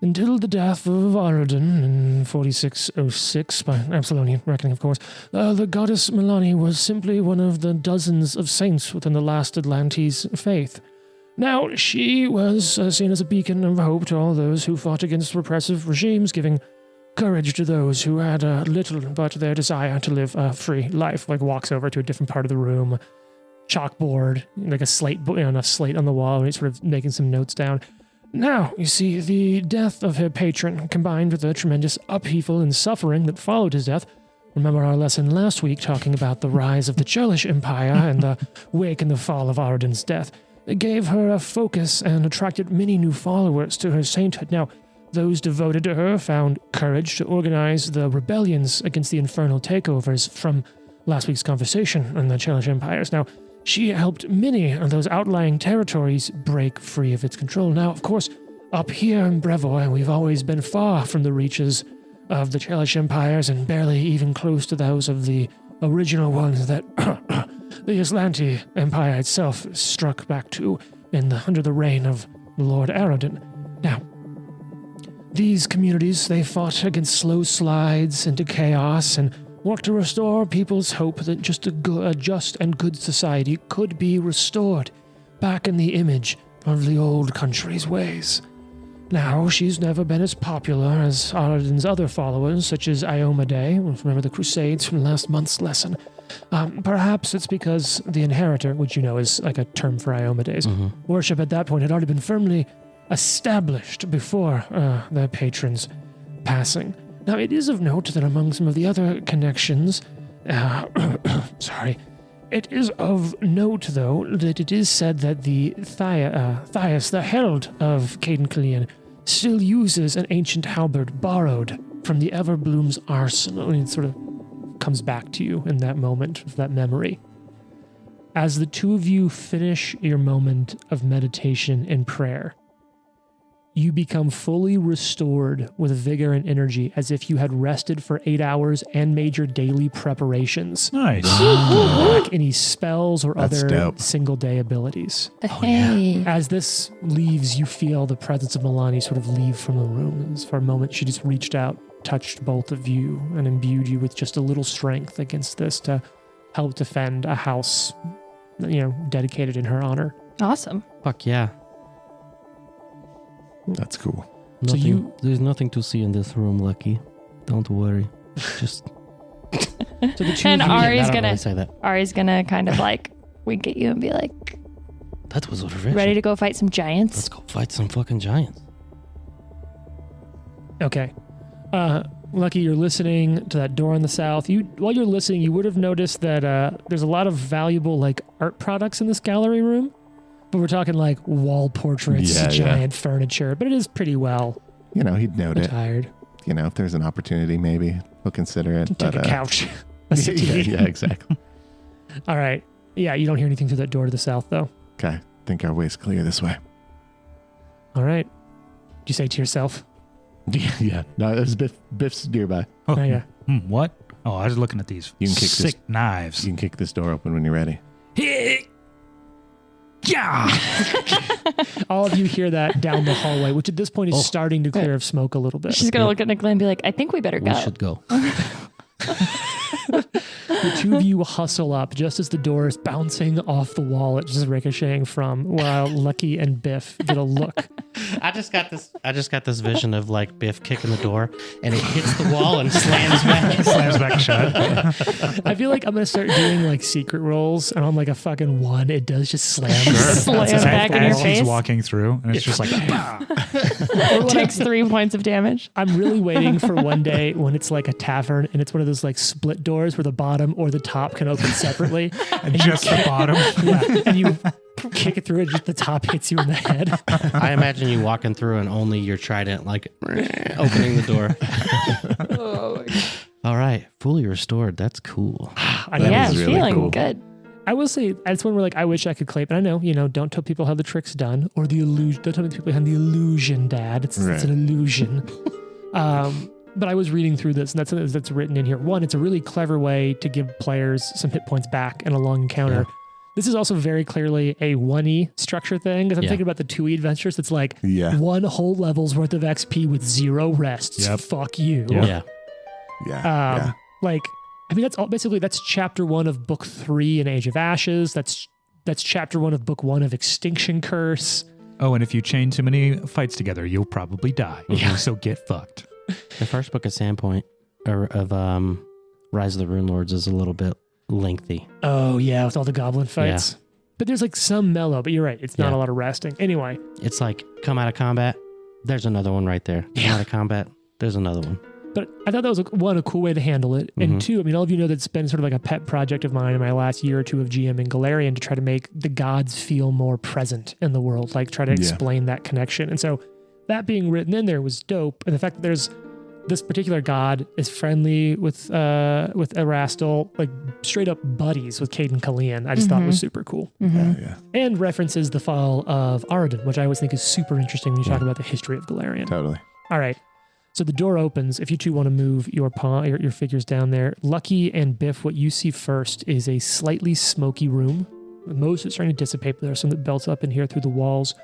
Until the death of Aradin in 4606, by Absalonian reckoning, of course, the goddess Milani was simply one of the dozens of saints within the last Atlantes faith. Now, she was seen as a beacon of hope to all those who fought against repressive regimes, giving courage to those who had little but their desire to live a free life. Like, walks over to a different part of the room, chalkboard, like a slate, a slate on the wall, and he's sort of making some notes down. Now, you see, the death of her patron, combined with the tremendous upheaval and suffering that followed his death. Remember our lesson last week talking about the rise of the Churlish Empire and the wake and the fall of Aradin's death. It gave her a focus and attracted many new followers to her sainthood. Now, those devoted to her found courage to organize the rebellions against the infernal takeovers from last week's conversation on the Churlish Empires. Now, she helped many of those outlying territories break free of its control. Now, of course, up here in Brevoy, we've always been far from the reaches of the Churlish Empires and barely even close to those of the original ones that the Aslanti Empire itself struck back to under the reign of Lord Aradin. Now, these communities, they fought against slow slides into chaos and worked to restore people's hope that just a just and good society could be restored back in the image of the old country's ways. Now, she's never been as popular as Aradin's other followers, such as Iomade, remember the Crusades from last month's lesson. Perhaps it's because the Inheritor, which you know is like a term for Iomades, worship at that point had already been firmly established before their patron's passing. Now, it is of note that among some of the other connections, it is of note, though, that it is said that the Thias, the herald of Caden Killian, still uses an ancient halberd borrowed from the Everbloom's arsenal, and it sort of comes back to you in that moment of that memory. As the two of you finish your moment of meditation and prayer, you become fully restored with vigor and energy as if you had rested for 8 hours and made your daily preparations. Nice. Lack any spells or That's other dope. single day abilities. Hey. As this leaves, you feel the presence of Milani sort of leave from the room. And for a moment, she just reached out, touched both of you, and imbued you with just a little strength against this to help defend a house, dedicated in her honor. Awesome. Fuck yeah. That's cool. So There's nothing to see in this room, Lucky. Don't worry. Just. So the two And of you, Ari's I don't gonna really say that. Ari's gonna kind of like wink at you and be like, That was original. ready to go fight some Let's giants? go fight some fucking giants. Okay. Lucky, you're listening to that door in the south. While you're listening, you would have noticed that there's a lot of valuable art products in this gallery room. But we're talking wall portraits, giant furniture. But it is pretty well He'd note it. attired. If there's an opportunity, maybe he'll consider it. Take but, a couch. A settee. yeah, exactly. All right. Yeah, you don't hear anything through that door to the south, though. Okay, think our way's clear this way. All right. Do you say to yourself? Yeah. No, there's Biff's nearby. Oh, yeah. What? Oh, I was looking at these You can kick sick knives. You can kick this door open when you're ready. Yeah. All of you hear that down the hallway, which at this point is starting to clear of smoke a little bit. She's gonna look at Nicola and be like, I think we better We go. should go. The two of you hustle up just as the door is bouncing off the wall. It's just ricocheting from while Lucky and Biff get a look. I just got this vision of Biff kicking the door and it hits the wall and slams back. Slams back shut. I feel like I'm going to start doing secret rolls, and on a fucking 1, it does just slam. Slam Bounces off back the in your wall. face. He's walking through, and it's just like, bah. It takes 3 points of damage. I'm really waiting for one day when it's like a tavern and it's one of those split doors where the bottom or the top can open separately. and just the bottom. Yeah, and you kick it through and just the top hits you in the head. I imagine you walking through and only your trident opening the door. Oh my God. All right, fully restored. That's cool. I That know. Yeah, is really feeling cool. good. I will say, that's when we're I wish I could claim, but I know, don't tell people how the trick's done or the illusion. Don't tell people how the illusion, Dad. It's an illusion. But I was reading through this, and that's something that's written in here. One, it's a really clever way to give players some hit points back in a long encounter. This is also very clearly a 1E structure thing, because I'm thinking about the 2E adventures. It's like one whole level's worth of XP with 0 rests. Yep. Fuck you. Yeah. Like, I mean, that's all, basically that's chapter 1 of book 3 in Age of Ashes. That's chapter 1 of book 1 of Extinction Curse. Oh, and if you chain too many fights together, you'll probably die. Yeah. So get fucked. The first book of Sandpoint of Rise of the Rune Lords is a little bit lengthy. Oh, yeah, with all the goblin fights. But there's like some mellow, but you're right. It's not a lot of resting. Anyway. It's like, come out of combat, there's another one right there. Come out of combat, there's another one. But I thought that was, a cool way to handle it. And two, I mean, all of you know that's been sort of like a pet project of mine in my last year or two of GM in Galarian to try to make the gods feel more present in the world, like try to explain that connection. And so that being written in there was dope. And the fact that there's this particular god is friendly with Erastil, like straight up buddies with Caden Kalian, I just thought was super cool. And references the fall of Aradin, which I always think is super interesting when you talk about the history of Galarian. Totally. All right. So the door opens. If you two want to move your your figures down there, Lucky and Biff, what you see first is a slightly smoky room. Most of it's starting to dissipate, but there's some that belts up in here through the walls.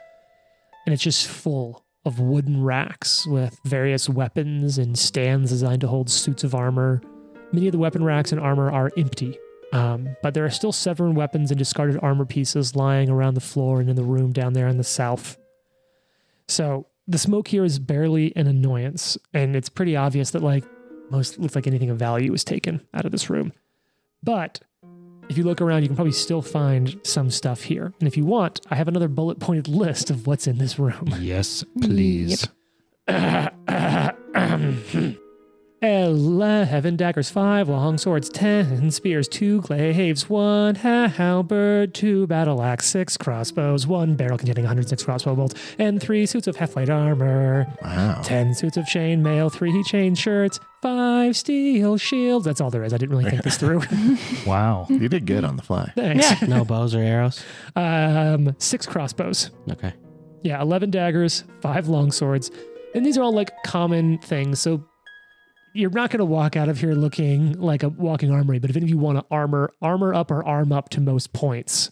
And it's just full of wooden racks with various weapons and stands designed to hold suits of armor. Many of the weapon racks and armor are empty, but there are still several weapons and discarded armor pieces lying around the floor and in the room down there in the south. So the smoke here is barely an annoyance, and it's pretty obvious that looks like anything of value was taken out of this room. But if you look around, you can probably still find some stuff here. And if you want, I have another bullet-pointed list of what's in this room. Yes, please. 11 daggers, 5 long swords, 10 spears, 2 glaives, 1 halberd, 2 battle axe, 6 crossbows, 1 barrel containing 106 crossbow bolts, and 3 suits of half-plate armor. Wow. 10 suits of chain mail, 3 chain shirts, 5 steel shields. That's all there is. I didn't really think this through. Wow. You did good on the fly. Thanks. No bows or arrows? 6 crossbows. Okay. Yeah, 11 daggers, 5 long swords. And these are all like common things. So you're not going to walk out of here looking like a walking armory, but if any of you want to armor up or arm up to most points.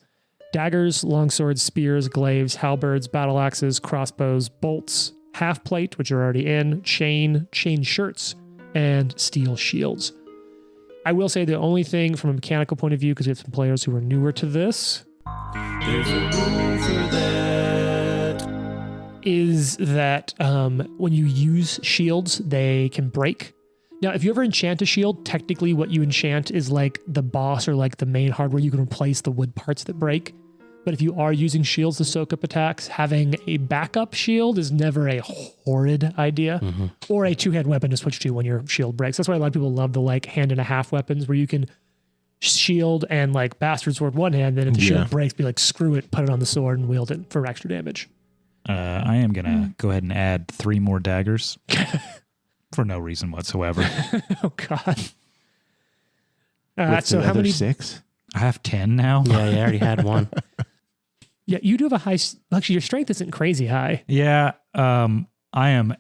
Daggers, long swords, spears, glaives, halberds, battle axes, crossbows, bolts, half plate, which are already in, chain shirts, and steel shields. I will say the only thing from a mechanical point of view, because we have some players who are newer to this, There's a rule for that. is that when you use shields, they can break. Now, if you ever enchant a shield, technically what you enchant is like the boss or like the main hardware. You can replace the wood parts that break. But if you are using shields to soak up attacks, having a backup shield is never a horrid idea. Or a two-hand weapon to switch to when your shield breaks. That's why a lot of people love the like hand and a half weapons where you can shield and like bastard sword one hand, then if the shield breaks, be like, screw it, put it on the sword and wield it for extra damage. I am going to go ahead and add 3 more daggers for no reason whatsoever. Oh, God. With So the how other many? 6? I have 10 now. Yeah, you already had one. Yeah, you do have a high. Actually, your strength isn't crazy high. Yeah, I am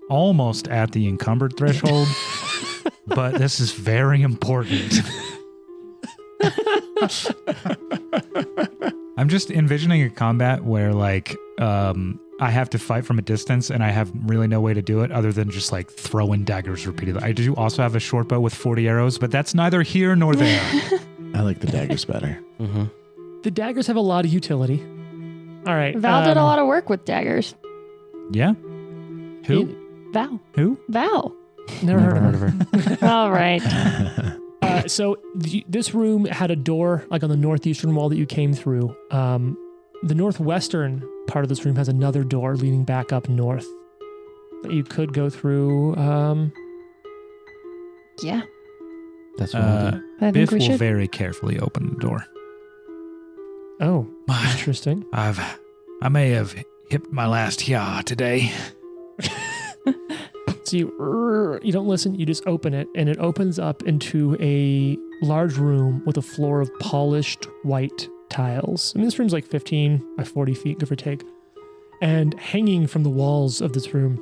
almost at the encumbered threshold, but this is very important. I'm just envisioning a combat where I have to fight from a distance and I have really no way to do it other than just like throwing daggers repeatedly. I do also have a short bow with 40 arrows, but that's neither here nor there. I like the daggers better. The daggers have a lot of utility. All right. Val did a lot of work with daggers. Yeah? Who? Val. Who? Val. Never heard of her. her. All right. So this room had a door like on the northeastern wall that you came through. The northwestern part of this room has another door leading back up north that you could go through. Yeah. That's what I'll do. I think Biff we will should. very carefully open the door. Oh, interesting. I may have hit my last yaw today. So you don't listen, you just open it, and it opens up into a large room with a floor of polished white tiles. I mean, this room's like 15 by 40 feet, give or take. And hanging from the walls of this room,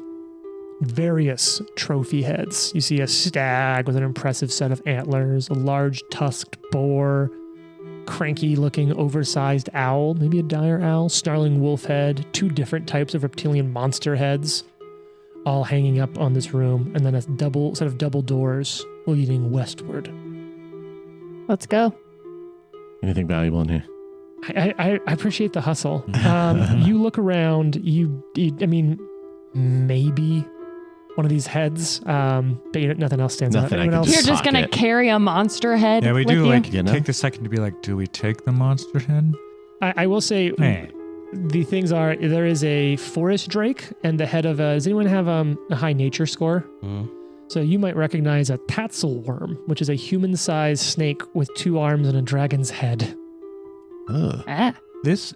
various trophy heads. You see a stag with an impressive set of antlers, a large tusked boar, cranky looking oversized owl, maybe a dire owl, snarling wolf head, 2 different types of reptilian monster heads, all hanging up on this room, and then a set of double doors leading westward. Let's go. Anything valuable in here? I appreciate the hustle. You look around, I mean, maybe one of these heads, but nothing else stands Nothing out. I Anyone can else? You're just going to Pocket. carry a monster head Yeah, we with do you? like You know? take the second to be like, do we take the monster head? I will say Hey. the things are, there is a forest drake and the head of does anyone have a high nature score? Mm. So you might recognize a tatzelworm, which is a human-sized snake with 2 arms and a dragon's head. Oh, Ah, This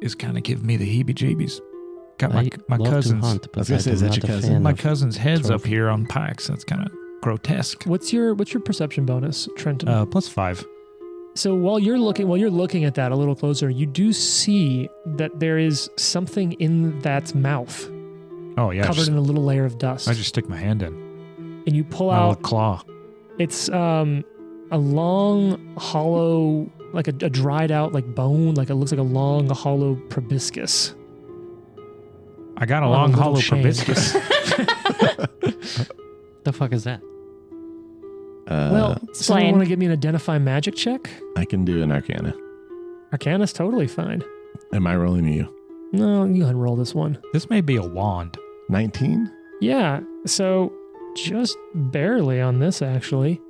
is kind of giving me the heebie-jeebies. Got I my love to cousins. hunt, but I was gonna say, is I'm that not your a cousin? fan My of- cousin's head's up trophy. here on pikes. That's kind of grotesque. What's your perception bonus, Trenton? +5. So while you're looking at that a little closer, you do see that there is something in that mouth Oh yeah, covered in a little layer of dust. I just stick my hand in. And you pull My little out, claw. it's a long, hollow, like a dried out like bone, like it looks like a long, hollow proboscis. I got a On a long little hollow chain. proboscis. The fuck is that? Well, someone explain. want to give me an identify magic check? I can do an Arcana. Arcana's totally fine. Am I rolling you? No, you go ahead and roll this one. This may be a wand. 19? Yeah, so just barely on this, actually.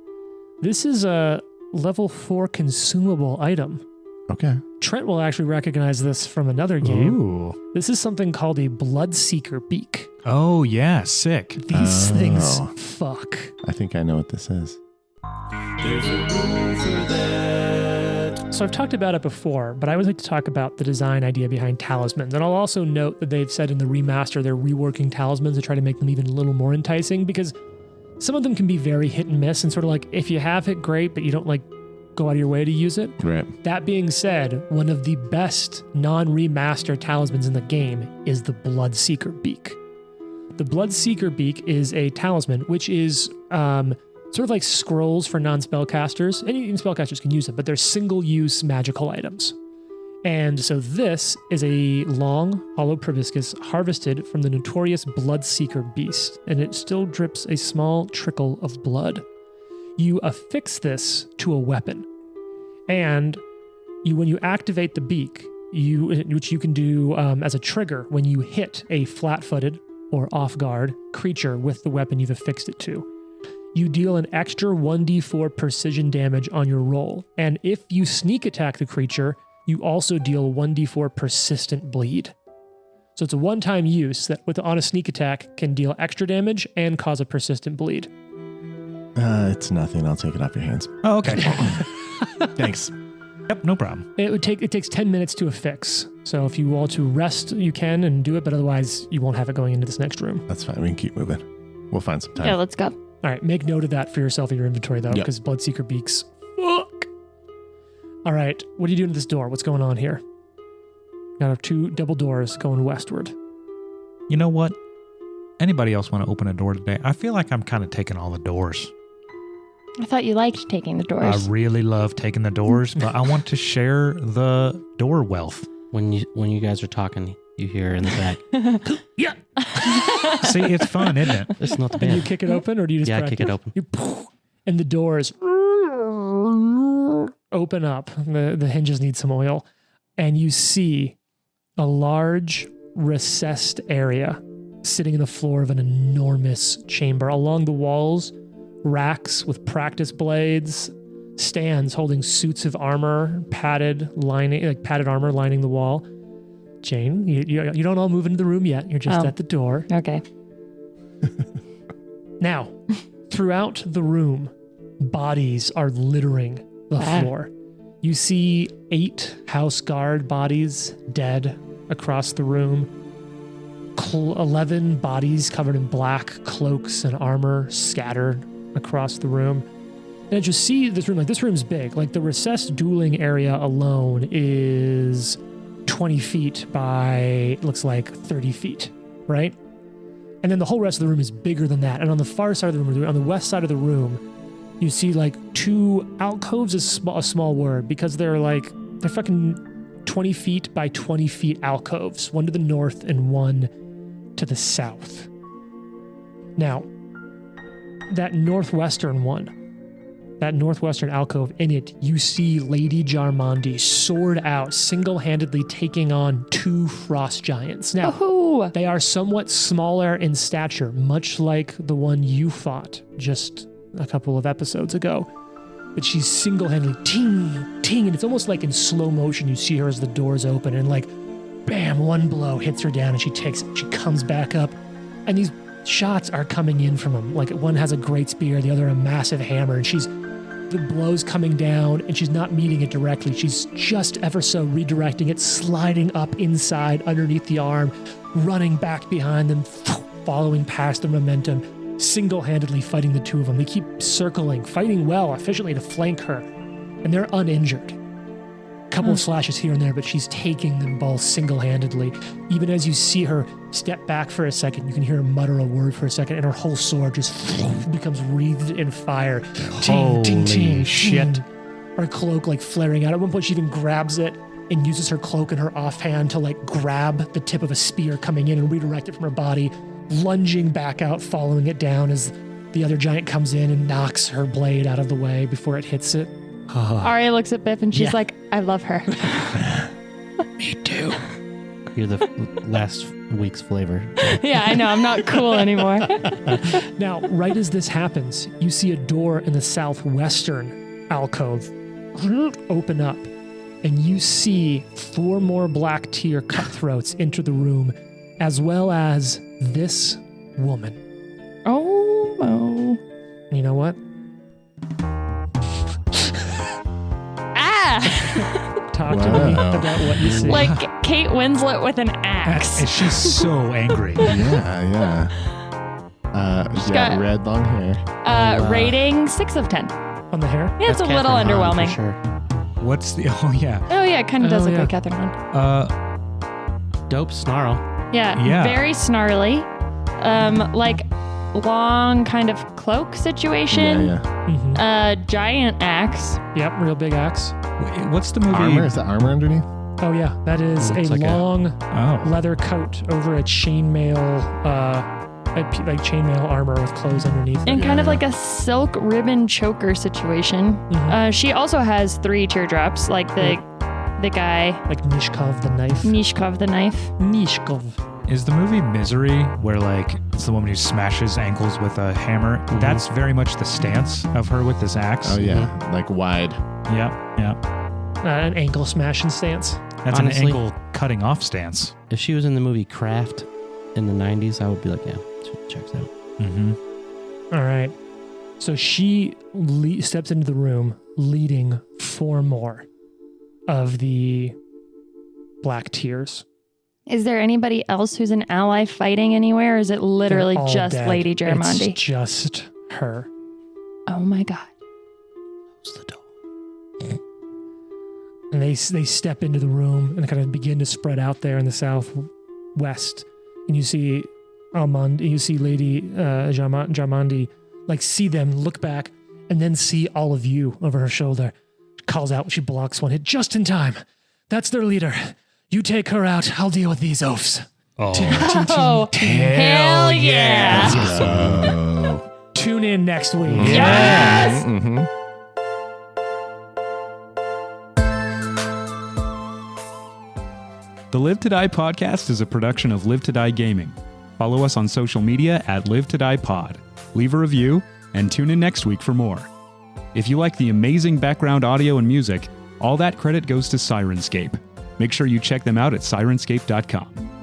This is a level 4 consumable item. Okay. Trent will actually recognize this from another game. Ooh. This is something called a Bloodseeker beak. Oh yeah, sick. These Oh. things fuck. I think I know what this is. There's a rule for that. So I've talked about it before, but I always like to talk about the design idea behind talismans. And I'll also note that they've said in the remaster they're reworking talismans to try to make them even a little more enticing, because some of them can be very hit and miss, and sort of like if you have it, great, but you don't like go out of your way to use it. Right. That being said, one of the best non-remastered talismans in the game is the Bloodseeker beak. The Bloodseeker beak is a talisman which is sort of like scrolls for non-spellcasters. And even spellcasters can use it, but they're single-use magical items. And so this is a long, hollow proboscis harvested from the notorious Bloodseeker beast, and it still drips a small trickle of blood. You affix this to a weapon, and when you activate the beak, which you can do as a trigger when you hit a flat-footed or off-guard creature with the weapon you've affixed it to, you deal an extra 1d4 precision damage on your roll. And if you sneak attack the creature, you also deal 1d4 persistent bleed. So it's a one-time use that on a sneak attack can deal extra damage and cause a persistent bleed. It's nothing. I'll take it off your hands. Oh, okay. Thanks. Yep, no problem. It takes 10 minutes to affix. So if you want to rest, you can and do it, but otherwise you won't have it going into this next room. That's fine. We can keep moving. We'll find some time. yeah, let's go. All right, make note of that for yourself in your inventory, though, Yep. because Bloodseeker beaks. Fuck. All right, what are you doing at this door? What's going on here? Got our 2 double doors going westward. You know what? Anybody else want to open a door today? I feel like I'm kind of taking all the doors. I thought you liked taking the doors. I really love taking the doors, but I want to share the door wealth. When you guys are talking, you hear in the back. See, it's fun, isn't it? It's not And you bad. kick it open, or do you just Yeah, I practice? kick it open. And the doors open up. The hinges need some oil. And you see a large recessed area sitting in the floor of an enormous chamber. Along the walls, racks with practice blades, stands holding suits of armor, padded armor lining the wall. Jane, you don't all move into the room yet. You're just Oh. at the door. Okay. Now, throughout the room, bodies are littering the Ah. floor. You see 8 house guard bodies dead across the room. 11 bodies covered in black cloaks and armor scattered across the room. And as you see this room, this room's big. Like the recessed dueling area alone is 20 feet by, looks like 30 feet, right? And then the whole rest of the room is bigger than that. And on the far side of the room, on the west side of the room, You see like 2 alcoves is a small word because they're fucking 20 feet by 20 feet alcoves, one to the north and one to the south. Now, that northwestern alcove, in it, you see Lady Jarmandi sword out, single-handedly taking on 2 frost giants. Now, they are somewhat smaller in stature, much like the one you fought just a couple of episodes ago. But she's single-handedly ting, ting, and it's almost like in slow motion you see her as the doors open and like, bam, one blow hits her down and she comes back up. And these shots are coming in from them. Like one has a great spear, the other a massive hammer, and the blow's coming down and she's not meeting it directly. She's just ever so redirecting it, sliding up inside underneath the arm, running back behind them, following past the momentum, single-handedly fighting the 2 of them. They keep circling, fighting well, efficiently to flank her, and they're uninjured. A couple of slashes here and there, but she's taking them both single-handedly. Even as you see her step back for a second, you can hear her mutter a word for a second, and her whole sword just becomes wreathed in fire. Ting, ting, ting, shit. Her cloak like flaring out. At one point, she even grabs it and uses her cloak in her offhand to like grab the tip of a spear coming in and redirect it from her body, lunging back out, following it down as the other giant comes in and knocks her blade out of the way before it hits it. Arya looks at Biff and she's like, I love her. Me too. You're the last week's flavor. Yeah, I know. I'm not cool anymore. Now, right as this happens, you see a door in the southwestern alcove open up, and you see 4 more black tier cutthroats enter the room, as well as this woman. Oh. You know what? Talk to me about what you see. Like Kate Winslet with an axe. And she's so angry. Yeah. She's got red long hair. Rating 6 of 10. On the hair? Yeah, it's That's a little Catherine Hahn, underwhelming. for sure. What's the... Oh, yeah. Oh yeah, it kind of does Oh, look yeah. like Catherine Hahn. Dope snarl. Yeah, very snarly. Like long kind of cloak situation. Yeah. Mm-hmm. Giant axe. Yep, real big axe. What's the movie? Armor? Is that armor underneath? Oh yeah, that is a Looks like long Oh. leather coat over a chainmail, like chainmail armor with clothes underneath. And it. kind of like a silk ribbon choker situation. Mhm. She also has 3 teardrops, like the guy Like Nishkov the knife. Nishkov the knife. Nishkov. Is the movie Misery, where like it's the woman who smashes ankles with a hammer? That's very much the stance of her with this axe. Oh yeah, like wide. Yep. An ankle smashing stance. That's Honestly- an ankle cutting off stance. If she was in the movie Craft in the 90s, I would be like, yeah, checks out. Mm-hmm. All right. So she steps into the room leading 4 more of the Black Tears. Is there anybody else who's an ally fighting anywhere, or is it literally They're all just dead. Lady Jarmandi? It's just her. Oh my god. Close the door. And they step into the room and kind of begin to spread out there in the southwest. And you see Lady Jarmandi, like see them, look back, and then see all of you over her shoulder. She calls out, she blocks one hit just in time. That's their leader. You take her out, I'll deal with these oafs. Oh. Oh, hell yeah. So, Tune in next week. Yes! mm-hmm. The Live to Die podcast is a production of Live to Die Gaming. Follow us on social media at Live to Die Pod. Leave a review and tune in next week for more. If you like the amazing background audio and music, all that credit goes to Syrinscape. Make sure you check them out at Syrinscape.com.